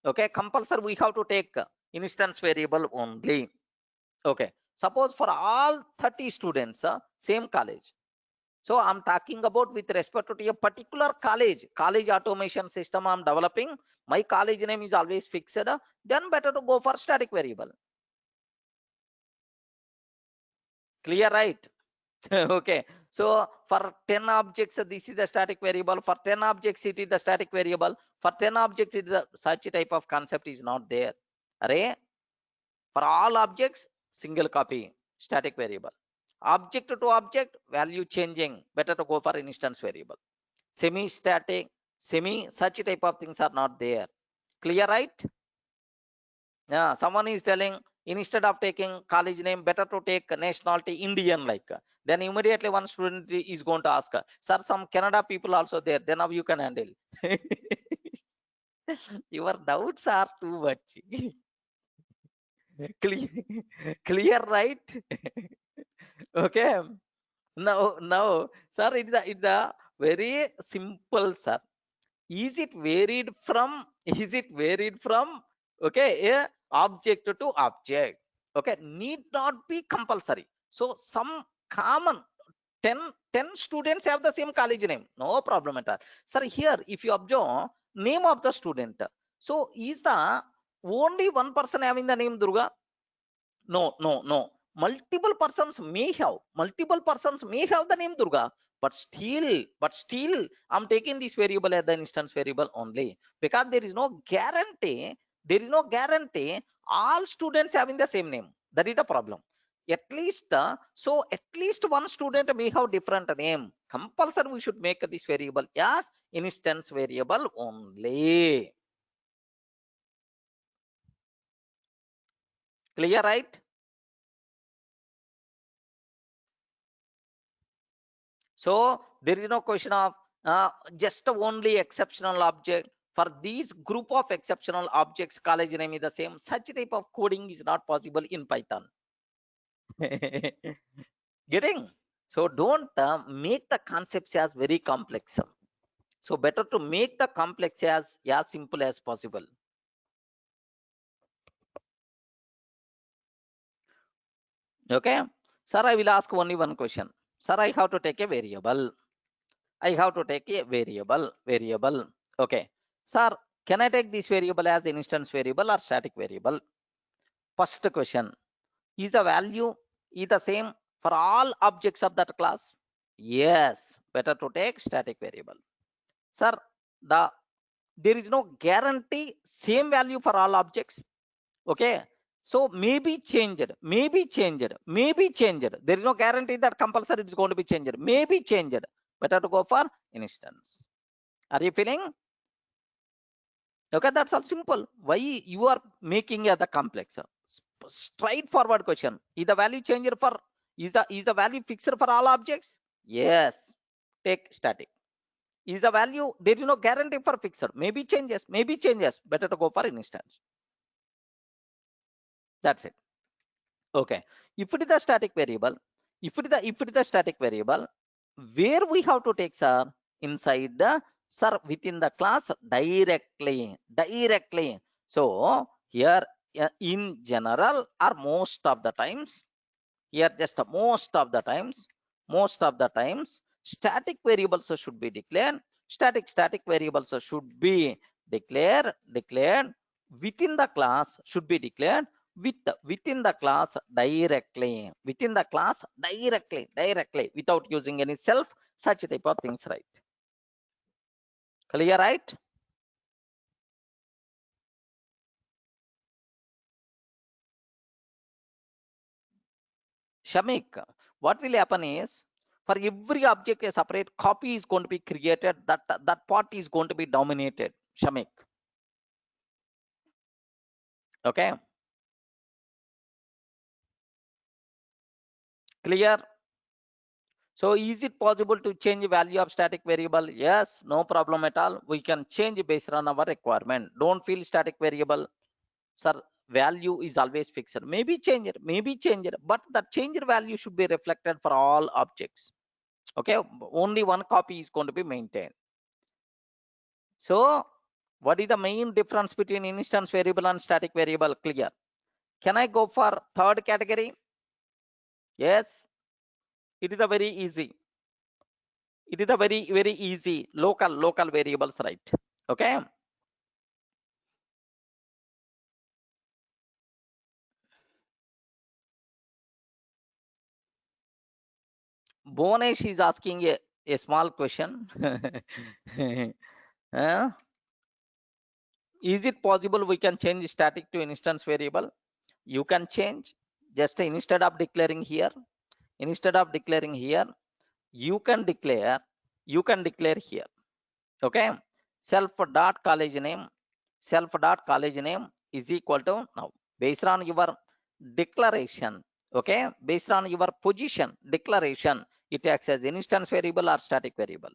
Okay, compulsory we have to take instance variable only. Okay, suppose for all 30 students, same college. So I'm talking about with respect to a particular college automation system I'm developing. My college name is always fixed. Then better to go for static variable. Clear, right? Okay. So for 10 objects, this is the static variable. For 10 objects, it is the static variable. For 10 objects, it is such type of concept is not there. Array for all objects, single copy, static variable. Object to object, value changing. Better to go for instance variable. Semi-static, such type of things are not there. Clear, right? Yeah, someone is telling instead of taking college name, better to take nationality Indian like. Then immediately one student is going to ask, sir, some Canada people also there. Then how you can handle? Your doubts are too much. clear, clear, right? Okay. Now, sir, it's a very simple, sir. Is it varied from? Is it varied from? Okay, a object to object. Okay, need not be compulsory. So some common 10 students have the same college name. No problem at all. Sir, here if you observe name of the student. So is the only one person having the name Durga? No, no, no. Multiple persons may have the name Durga, but still, I'm taking this variable as the instance variable only because there is no guarantee. There is no guarantee all students having the same name. That is the problem. At least one student may have different name. Compulsory we should make this variable as instance variable only. Clear, right? So there is no question of just only exceptional object. For these group of exceptional objects, college name is the same. Such type of coding is not possible in Python. Getting? So don't make the concepts as very complex. So better to make the complex as simple as possible. Okay. Sir, I will ask only one question. Sir, I have to take a variable. I have to take a variable. Okay. Sir, can I take this variable as an instance variable or static variable? First question, is the value is the same for all objects of that class? Yes, better to take static variable. Sir, there is no guarantee same value for all objects. Okay. So maybe changed. There is no guarantee that compulsory is going to be changed. Maybe changed. Better to go for instance. Are you feeling? Okay, that's all simple. Why you are making the complex? Straightforward question. Is the value changer for is the value fixed for all objects? Yes. Take static. Is the value there is no guarantee for fixed? Maybe changes. Better to go for instance. That's it. Okay. If it is the static variable, if it is the static variable, where we have to take, sir, inside the, sir, within the class directly. So here, in general or most of the times, here just most of the times static variables should be declared. Static variables should be declared within the class, should be declared within the class directly without using any self, such type of things, right? Clear, right? Shamik, what will happen is for every object a separate copy is going to be created, that part is going to be dominated, Shamik. Okay, clear? So is it possible to change the value of static variable? Yes, no problem at all. We can change based on our requirement. Don't feel static variable, sir, value is always fixed. Maybe change it, but the changed value should be reflected for all objects. Okay, only one copy is going to be maintained. So what is the main difference between instance variable and static variable? Clear? Can I go for third category? Yes, it is a very easy. It is a very easy local variables, right? Okay. Bonesh is asking a small question. Uh, is it possible we can change static to instance variable? You can change. Just instead of declaring here, you can declare here. Okay, self dot college name is equal to, now based on your declaration, okay, based on your position declaration, it acts as instance variable or static variable.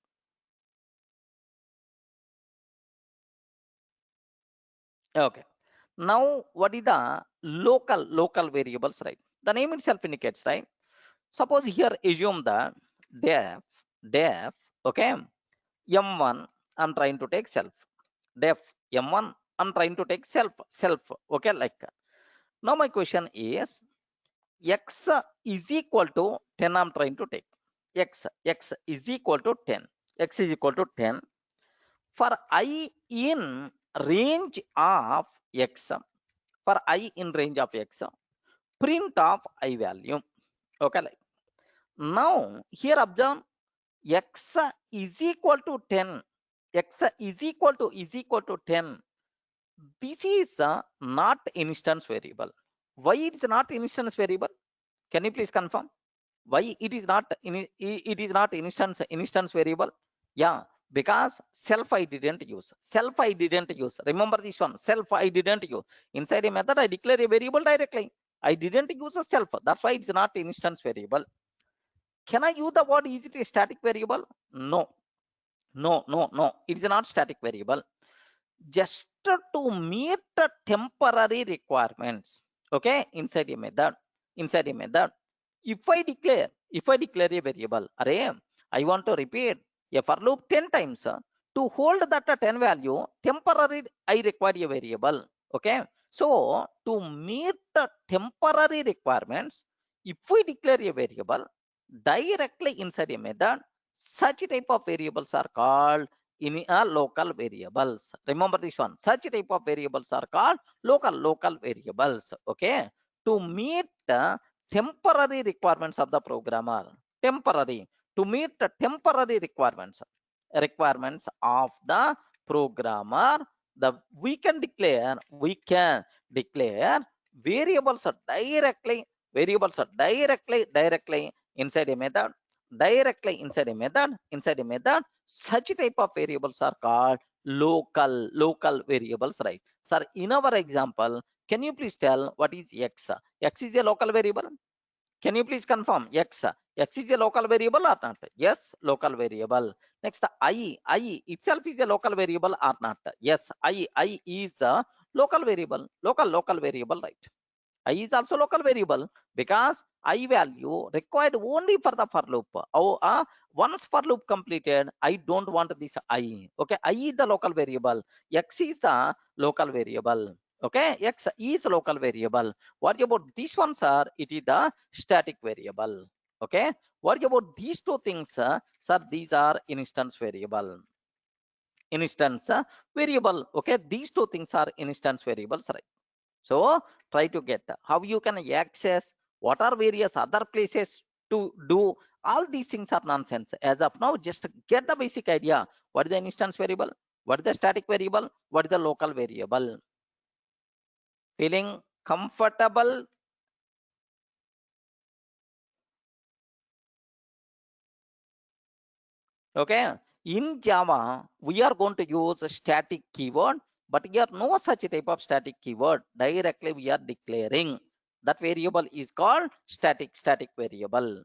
Okay, now what is the local variables, right? The name itself indicates, right? Suppose here assume that def, okay, m1, I'm trying to take self, def m1, I'm trying to take self, okay, like. Now my question is, x is equal to 10, I'm trying to take x is equal to 10, x is equal to 10 for I in range of x, for I in range of x, print of I value. Okay, like. Now here observe, x is equal to 10, x is equal to 10. This is not instance variable. Why it's not instance variable? Can you please confirm why it is not it is not instance variable? Yeah, because self I didn't use. Remember this one, self I didn't use. Inside a method I declare a variable directly. I didn't use a self. That's why it's not instance variable. Can I use the word, is it a static variable? No, no. It is not static variable. Just to meet the temporary requirements, okay, inside a method, if I declare a variable, array, I want to repeat a for loop 10 times, to hold that 10 value temporary I require a variable. Okay, so to meet the temporary requirements, if we declare a variable directly inside a method, such type of variables are called in a local variables. Remember this one, such type of variables are called local variables. Okay, to meet the temporary requirements of the programmer, temporary, to meet the temporary requirements of the programmer, the we can declare variables are directly inside a method, inside a method. Such type of variables are called local variables, right? Sir, in our example, can you please tell what is x? X is a local variable. Can you please confirm x? X is a local variable or not? Yes, local variable. Next, I itself is a local variable or not? Yes, I is a local variable, local variable, right? I is also local variable because I value required only for the for loop. Oh, once for loop completed, I don't want this I. Okay, I is the local variable. X is the local variable. Okay, X is local variable. What about these ones, sir? It is the static variable. Okay, what about these two things, sir? Sir, these are instance variable. Instance variable. Okay, these two things are instance variables, right? So try to get how you can access, what are various other places to do. All these things are nonsense. As of now, just get the basic idea. What is the instance variable? What is the static variable? What is the local variable? Feeling comfortable? Okay. In Java, we are going to use a static keyword, but here no such type of static keyword. Directly we are declaring that variable is called static variable.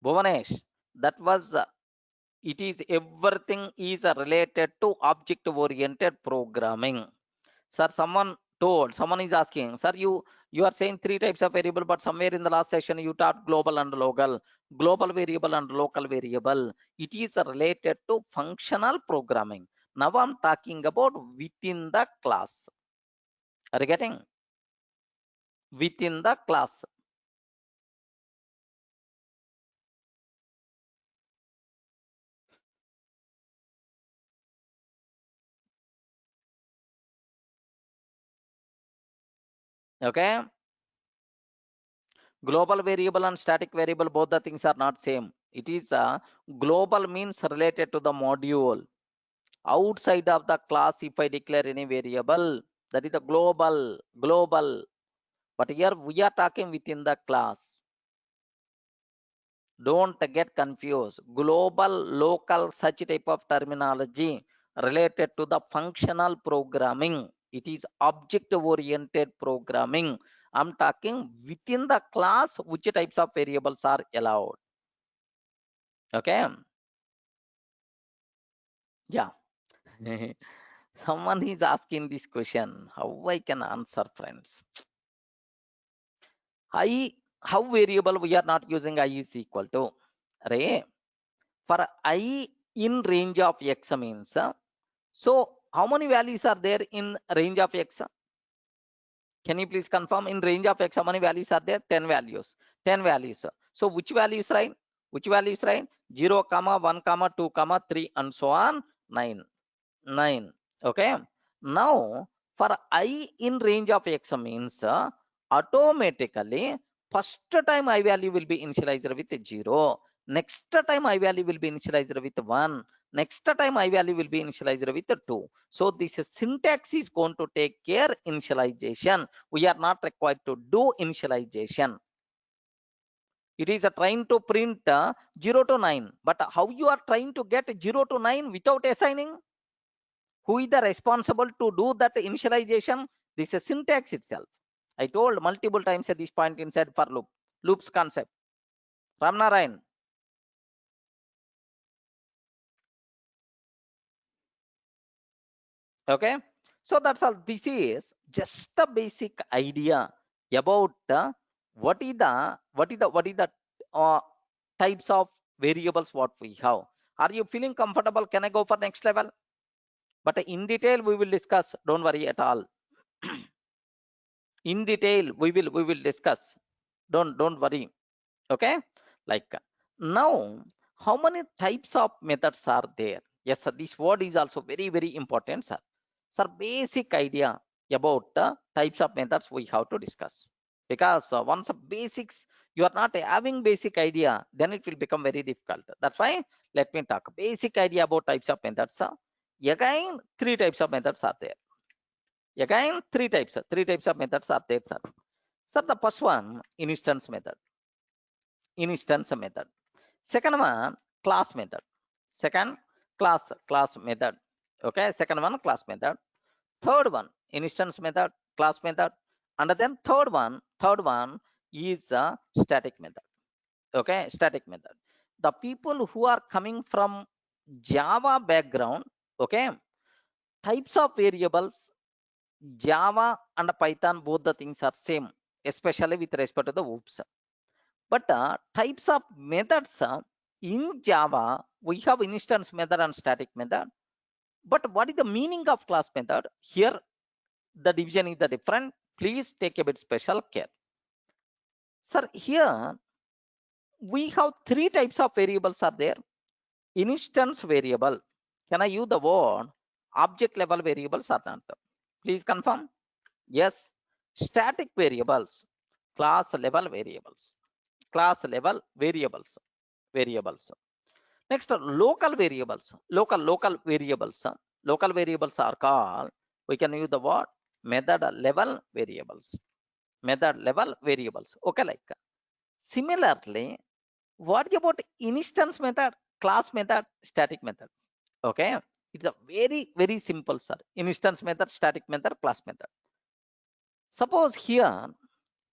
Bhuvanesh, that was it is everything is related to object oriented programming. Sir, someone told. Someone is asking, sir, you are saying three types of variable, but somewhere in the last session you taught global and local, global variable and local variable. It is related to functional programming. Now I'm talking about within the class. Are you getting? Within the class. Okay. Global variable and static variable, both the things are not same. It is global means related to the module. Outside of the class, if I declare any variable, that is the global. But here we are talking within the class. Don't get confused. Global, local, such type of terminology related to the functional programming. It is object oriented programming. I'm talking within the class, which types of variables are allowed. Okay. Yeah. Someone is asking this question. How I can answer, friends? I, how variable we are not using I is equal to array for I in range of x means so how many values are there in range of x? Can you please confirm in range of x how many values are there? 10 values. 10 values. So which values right? Which values right? 0 comma 1 comma 2 comma 3 and so on 9. 9. Okay. Now for I in range of x means automatically first time I value will be initialized with 0. Next time I value will be initialized with 1. Next time I value will be initialized with 2. So this syntax is going to take care initialization. We are not required to do initialization. It is trying to print 0 to 9. But how you are trying to get 0 to 9 without assigning? Who is the responsible to do that initialization? This is syntax itself. I told multiple times at this point inside for loop, loops concept. Ramnarayan. Okay. So that's all. This is just a basic idea about what is the uh, types of variables what we have. Are you feeling comfortable? Can I go for next level? But in detail we will discuss. Don't worry at all. In detail we will discuss. Don't worry. Okay. Like now how many types of methods are there? Yes sir, this word is also very important, sir. Sir, basic idea about the types of methods we have to discuss, because once the basics you are not having basic idea, then it will become very difficult. That's why let me talk basic idea about types of methods, sir. Again three types of methods are there. Again three types of methods are there, sir. Sir, the first one, instance method. Instance method. Second one, class method. Second, class method. Okay, second one, class method. Third one, instance method, class method. And then third one is static method. Okay, static method. The people who are coming from Java background, okay, types of variables, Java and Python, both the things are same, especially with respect to the oops. But types of methods in Java, we have instance method and static method. But what is the meaning of class method? Here, the division is the different. Please take a bit special care. Sir, here we have three types of variables are there. Instance variable. Can I use the word object level variables or not? Please confirm. Yes. Static variables, class level variables. Class level variables. Next, local variables. Local variables. Local variables are called, we can use the word method level variables. Method level variables. Okay, like similarly, what about instance method, class method, static method? Okay, it's a very simple, sir. Instance method, static method, class method. Suppose here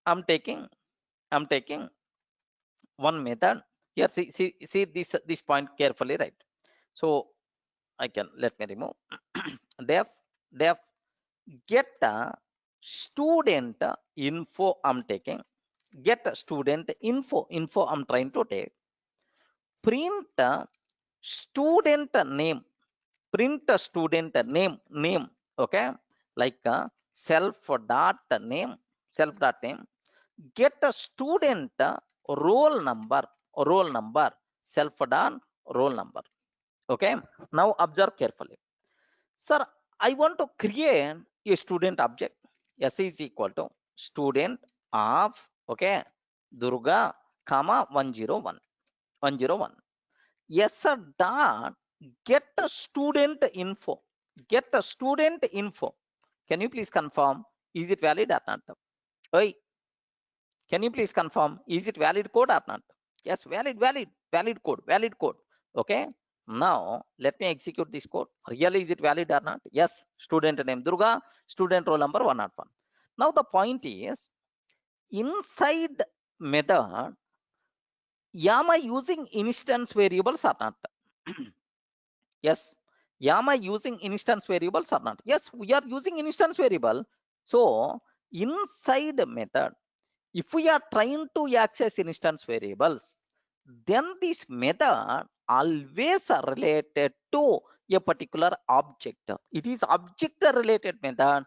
I'm taking one method. Here, see this point carefully, right? So I can, let me remove def get student info I'm taking, get student info I'm trying to take, print student name, print student name, okay, like self dot name, self dot name, get a student roll number, roll number, self dot roll number. Okay, now observe carefully. Sir, I want to create a student object. S is equal to student of, okay, Durga, comma 101, 101. Yes, sir, dot get a student info, get a student info. Can you please confirm? Is it valid or not? Oi, can you please confirm? Is it valid code or not? Yes, valid code, valid code. Okay. Now let me execute this code. Really, is it valid or not? Yes. Student name Durga, student roll number 101. Now the point is, inside method, am I using instance variables or not? Yes. Am I using instance variables or not? Yes, we are using instance variable. So inside method, if we are trying to access instance variables, then this method always related to a particular object. It is object related method.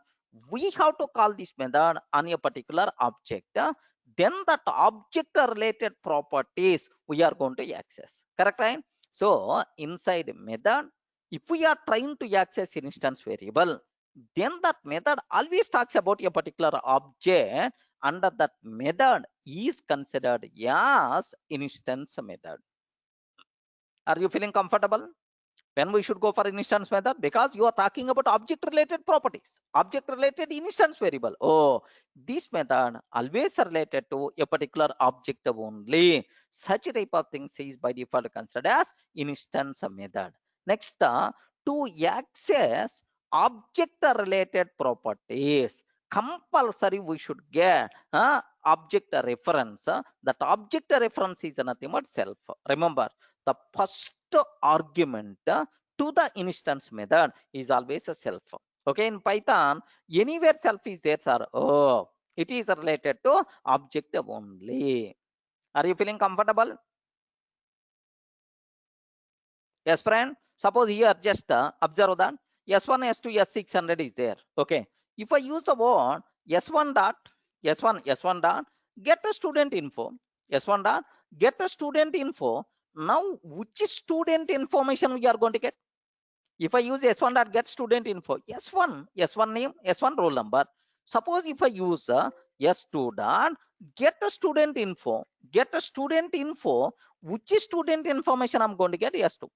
We have to call this method on a particular object. Then that object related properties we are going to access. Correct, right? So inside method, if we are trying to access instance variable, then that method always talks about a particular object, under that method is considered as instance method. Are you feeling comfortable when we should go for instance method? Because you are talking about object related properties, object related instance variable. Oh, this method always related to a particular object only. Such type of things is by default considered as instance method. Next, to access object related properties, compulsory we should get object reference. That object reference is nothing but self. Remember, the first argument to the instance method is always a self. Okay, in Python, anywhere self is there, sir. Oh, it is related to object only. Are you feeling comfortable? Yes, friend. Suppose here just observe that S1, S2, S600 is there. Okay. If I use the word S1 dot, S1 dot, get a student info, S1 dot, get a student info. Now, which student information we are going to get? If I use S1 dot get student info, S1 name, S1 roll number. Suppose if I use S2 dot get a student info, which student information I'm going to get? S2.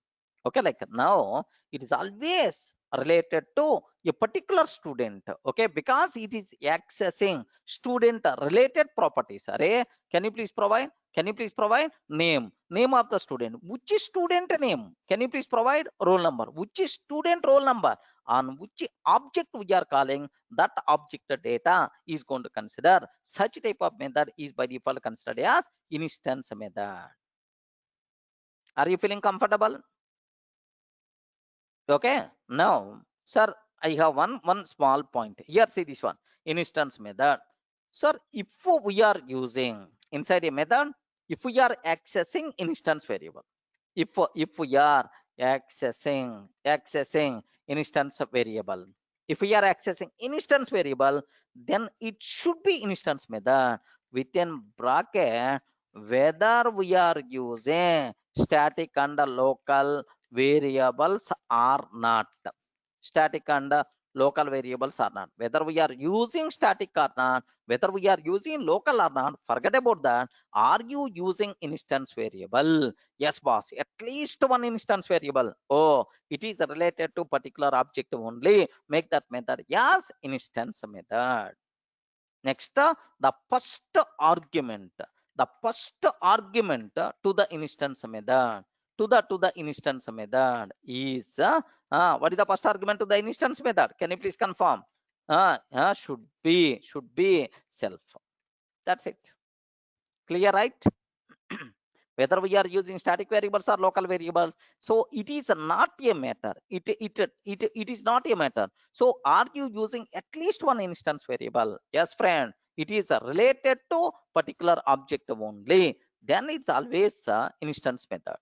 Okay, like now it is always related to a particular student. Okay, because it is accessing student related properties. Array, can you please provide? Can you please provide name of the student? Which is student name? Can you please provide roll number? Which is student roll number? On which object we are calling, that object data is going to consider. Such type of method is by default considered as instance method. Are you feeling comfortable? Okay. Now, sir, I have one small point here. See this one, instance method. Sir, if we are using inside a method, if we are accessing instance variable, if we are accessing instance variable, if we are accessing instance variable, then it should be instance method within bracket, whether we are using static and local variables or not. Static and local variables or not, whether we are using static or not, whether we are using local or not, forget about that. Are you using instance variable? Yes, boss, at least one instance variable. Oh, it is related to particular object only. Make that method as instance method. Next, the first argument, to the instance method, to the instance method is what is the first argument to the instance method? Can you please confirm? Should be self. That's it. Clear, right? whether we are using static variables or local variables. So it is not a matter. It is not a matter. So are you using at least one instance variable? Yes, friend. It is related to particular object only. Then it's always instance method.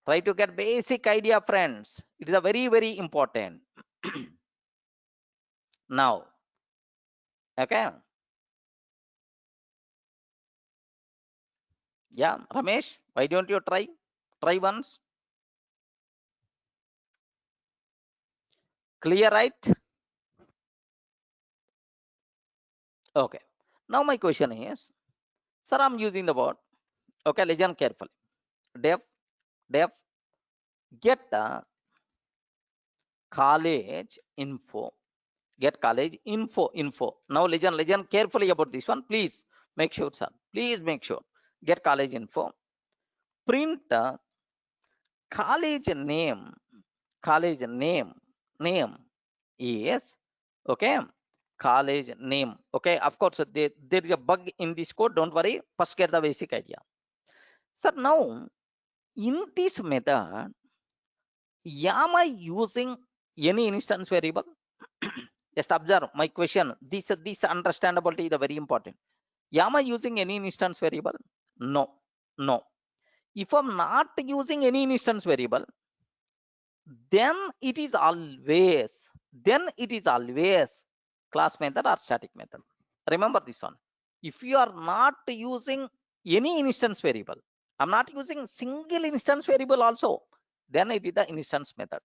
Try to get basic idea, friends. It is a very important. Now, okay. Yeah, Ramesh, why don't you try? Try once. Clear, right? Okay. Now my question is, sir, I'm using the word. Okay, listen carefully. Def, def, get college info. Get college info. Now listen carefully about this one. Please make sure, sir. Please make sure. Get college info. Print college name. College name is okay. College name. Okay, of course, there is a bug in this code. Don't worry. First, get the basic idea. So now, in this method, am I using any instance variable? Just observe my question. This understandability is very important. Am I using any instance variable? No, no. If I'm not using any instance variable, then it is always class method or static method. Remember this one. If you are not using any instance variable, I'm not using single instance variable also, then it is the instance method.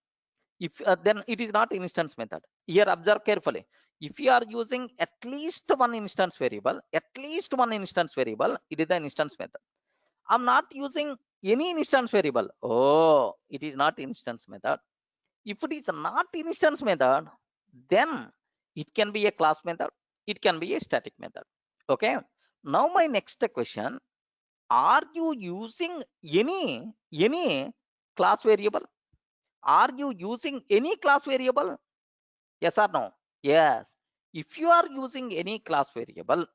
If then it is not instance method. Here observe carefully. If you are using at least one instance variable, it is the instance method. I'm not using any instance variable. Oh, it is not instance method. If it is not instance method, then it can be a class method. It can be a static method. Okay. Now my next question: are you using any class variable? Are you using any class variable? Yes or no? Yes. If you are using any class variable,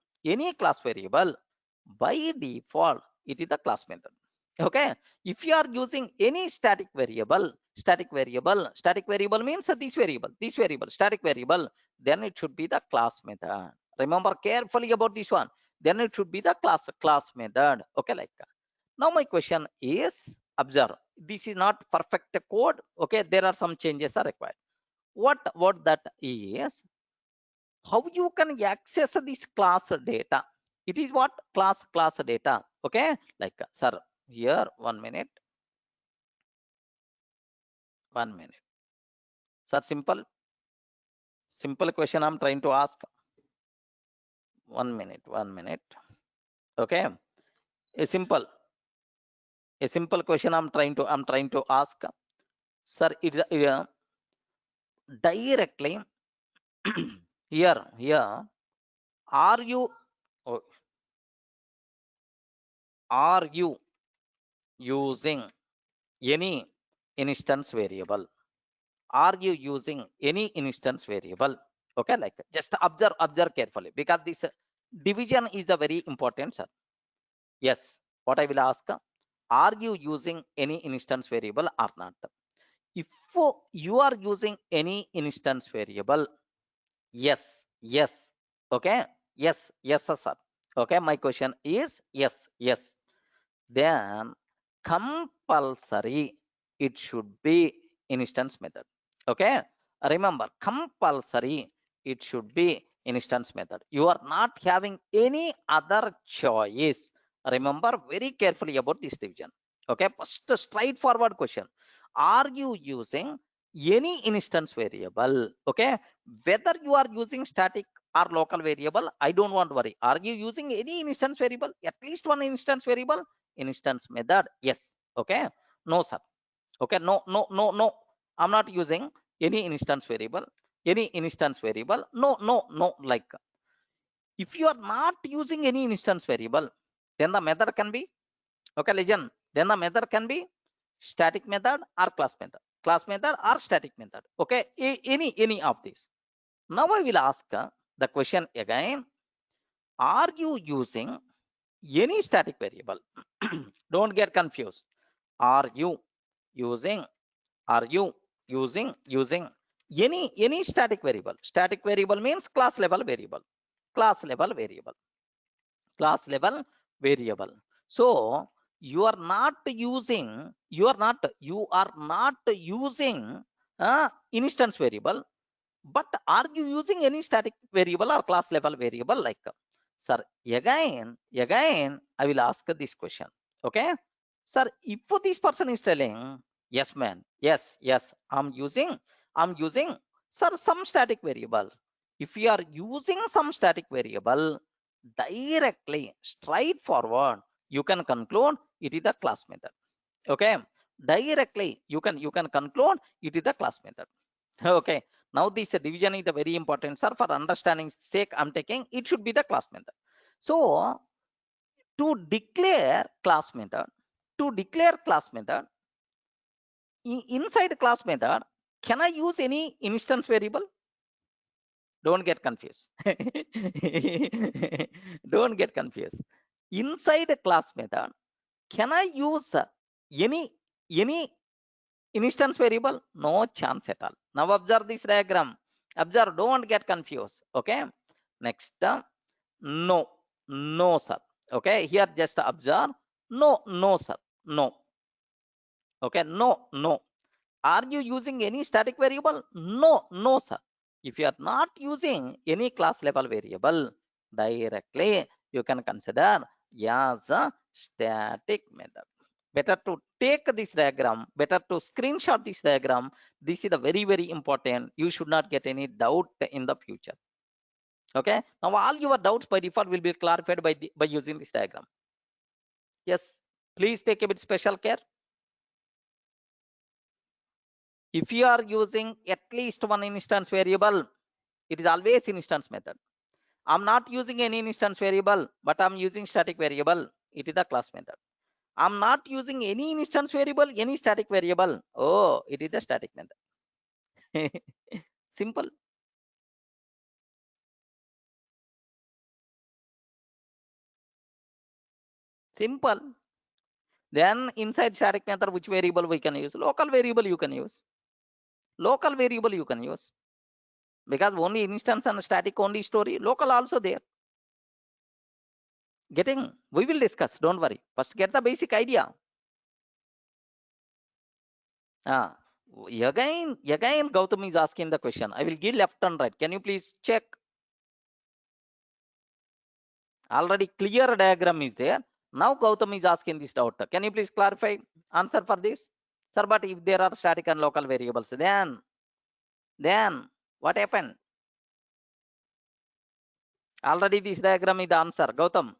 by default, it is the class method. Okay. If you are using any static variable means this variable, static variable, then it should be the class method. Remember carefully about this one. Then it should be the class method. Okay, like that. Now my question is, observe, this is not perfect code. Okay, there are some changes are required. What that is, how you can access this class data. It is what class data. Okay, like sir, here 1 minute. Sir, simple question I'm trying to ask. 1 minute. Okay, a simple question I'm trying to ask. Sir, it's directly here are you oh, are you using any instance variable? Are you using any instance variable? Okay, like just observe carefully, because this division is a very important, sir. Yes, what I will ask, are you using any instance variable or not? If you are using any instance variable, yes. Okay, yes, sir. Okay, my question is yes. Then compulsory it should be instance method. Okay, remember, compulsory it should be instance method. You are not having any other choice. Remember very carefully about this division. Okay, first straightforward question: are you using any instance variable? Okay, whether you are using static or local variable, I don't want to worry. Are you using any instance variable? At least one instance variable? Instance method, yes. Okay, no sir. Okay, no, I'm not using any instance variable. No, like, if you are not using any instance variable, then the method can be, okay, legend, then the method can be static method or class method or static method. Okay, any of these. Now I will ask the question again: are you using any static variable. Don't get confused. Are you using using any static variable? Static variable means class level variable. Class level variable. Class level variable. So you are not using instance variable, but are you using any static variable or class level variable? Like, sir, again I will ask this question. Okay, sir, if this person is telling, yes man, yes, I'm using sir some static variable. If you are using some static variable, directly straightforward you can conclude it is the class method. Okay, directly you can conclude it is the class method. Okay, now this division is the very important, sir. For understanding sake I'm taking, it should be the class method. So to declare class method, inside class method, can I use any instance variable? Don't get confused. Don't get confused. Inside a class method, can I use any instance variable? No chance at all. Now observe this diagram. Observe, don't get confused. Okay, next, no, no sir. Okay, here just observe, no sir, no. Okay, no. Are you using any static variable? No sir. If you are not using any class level variable, directly you can consider as a static method. Better to take this diagram, better to screenshot this diagram. This is the very important. You should not get any doubt in the future. Okay, now all your doubts by default will be clarified by using this diagram. Yes, please take a bit special care. If you are using at least one instance variable, it is always instance method. I'm not using any instance variable, but I'm using static variable, it is the class method. I'm not using any instance variable, any static variable, oh, it is the static method. Simple. Simple. Then inside static method, which variable we can use? Local variable you can use. Local variable you can use. Because only instance and static only story, local also there. Getting, we will discuss, don't worry. First get the basic idea. Ah, again Gautam is asking the question. I will give left and right. Can you please check? Already clear diagram is there. Now Gautam is asking this doubt. Can you please clarify answer for this? Sir, but if there are static and local variables, then what happened? Already this diagram is the answer, Gautam.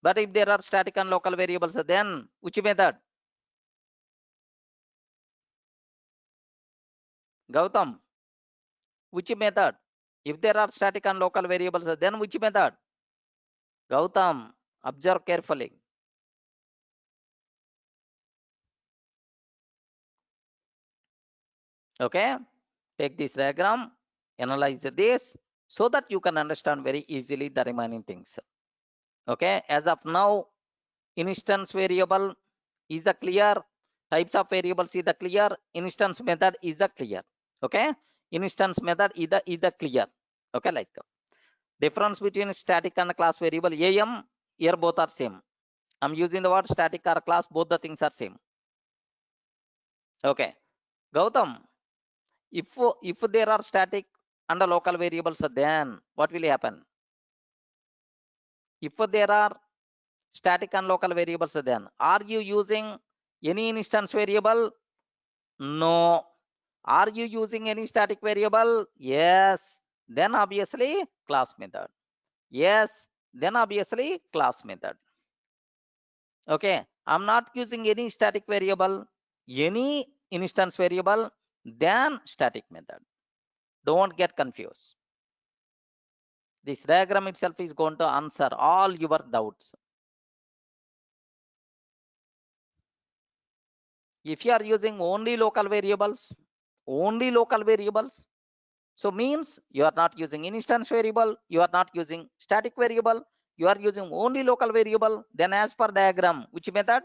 But if there are static and local variables, then which method? Gautam, which method? If there are static and local variables, then which method? Gautam, observe carefully. Okay, take this diagram, analyze this so that you can understand very easily the remaining things. Okay, as of now, instance variable is the clear, types of variables is the clear, instance method is the clear. Okay, instance method is the clear. Okay, like difference between static and class variable, am, here both are same. I'm using the word static or class, both the things are same. Okay, Gautam, if there are static and the local variables, then what will happen? If there are static and local variables, then are you using any instance variable? No. Are you using any static variable? Yes. Then obviously class method. Yes. Then obviously class method. Okay, I'm not using any static variable, any instance variable, then static method. Don't get confused. This diagram itself is going to answer all your doubts. If you are using only local variables, So means you are not using instance variable, you are not using static variable, you are using only local variable. Then as per diagram, which method?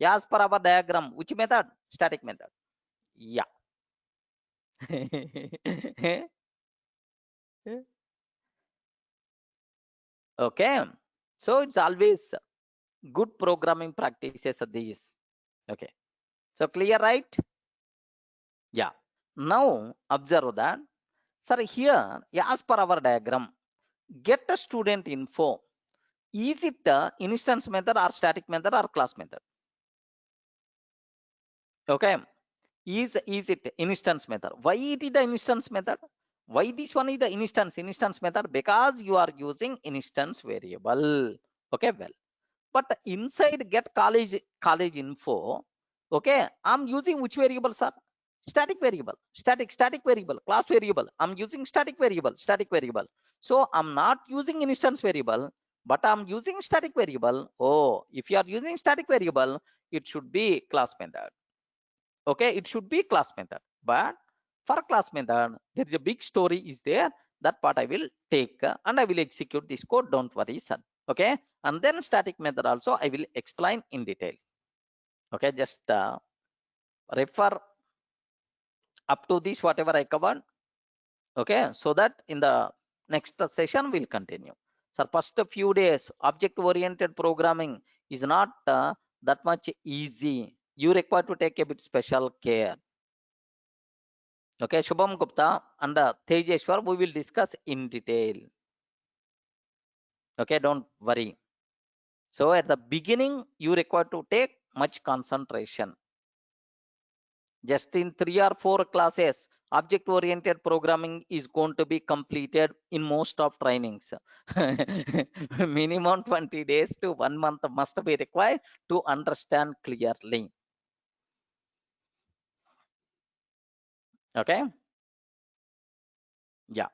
As per our diagram, which method? Static method. Yeah. Okay. So it's always good programming practices are these. Okay. So clear, right? Yeah. Now observe that. Sir, here, as per our diagram, get a student info. Is it a instance method or static method or class method? Okay. Is it instance method? Why it is the instance method? Why this one is the instance method? Because you are using instance variable. Okay, well. But inside get college info, okay, I'm using which variable, sir? Static variable, static variable, class variable. I'm using static variable. So I'm not using instance variable, but I'm using static variable. Oh, if you are using static variable, it should be class method. Okay, it should be class method. But for class method, there is a big story is there. That part I will take and I will execute this code. Don't worry, son. Okay, and then static method also I will explain in detail. Okay, just refer up to this whatever I covered. Okay, so that in the next session we'll continue. So first few days object oriented programming is not that much easy. You require to take a bit special care. Okay, Shubham Gupta and Tejeshwar, we will discuss in detail. Okay, don't worry. So at the beginning, you require to take much concentration. Just in 3 or 4 classes, object-oriented programming is going to be completed in most of trainings. Minimum 20 days to 1 month must be required to understand clearly. Okay. Yeah.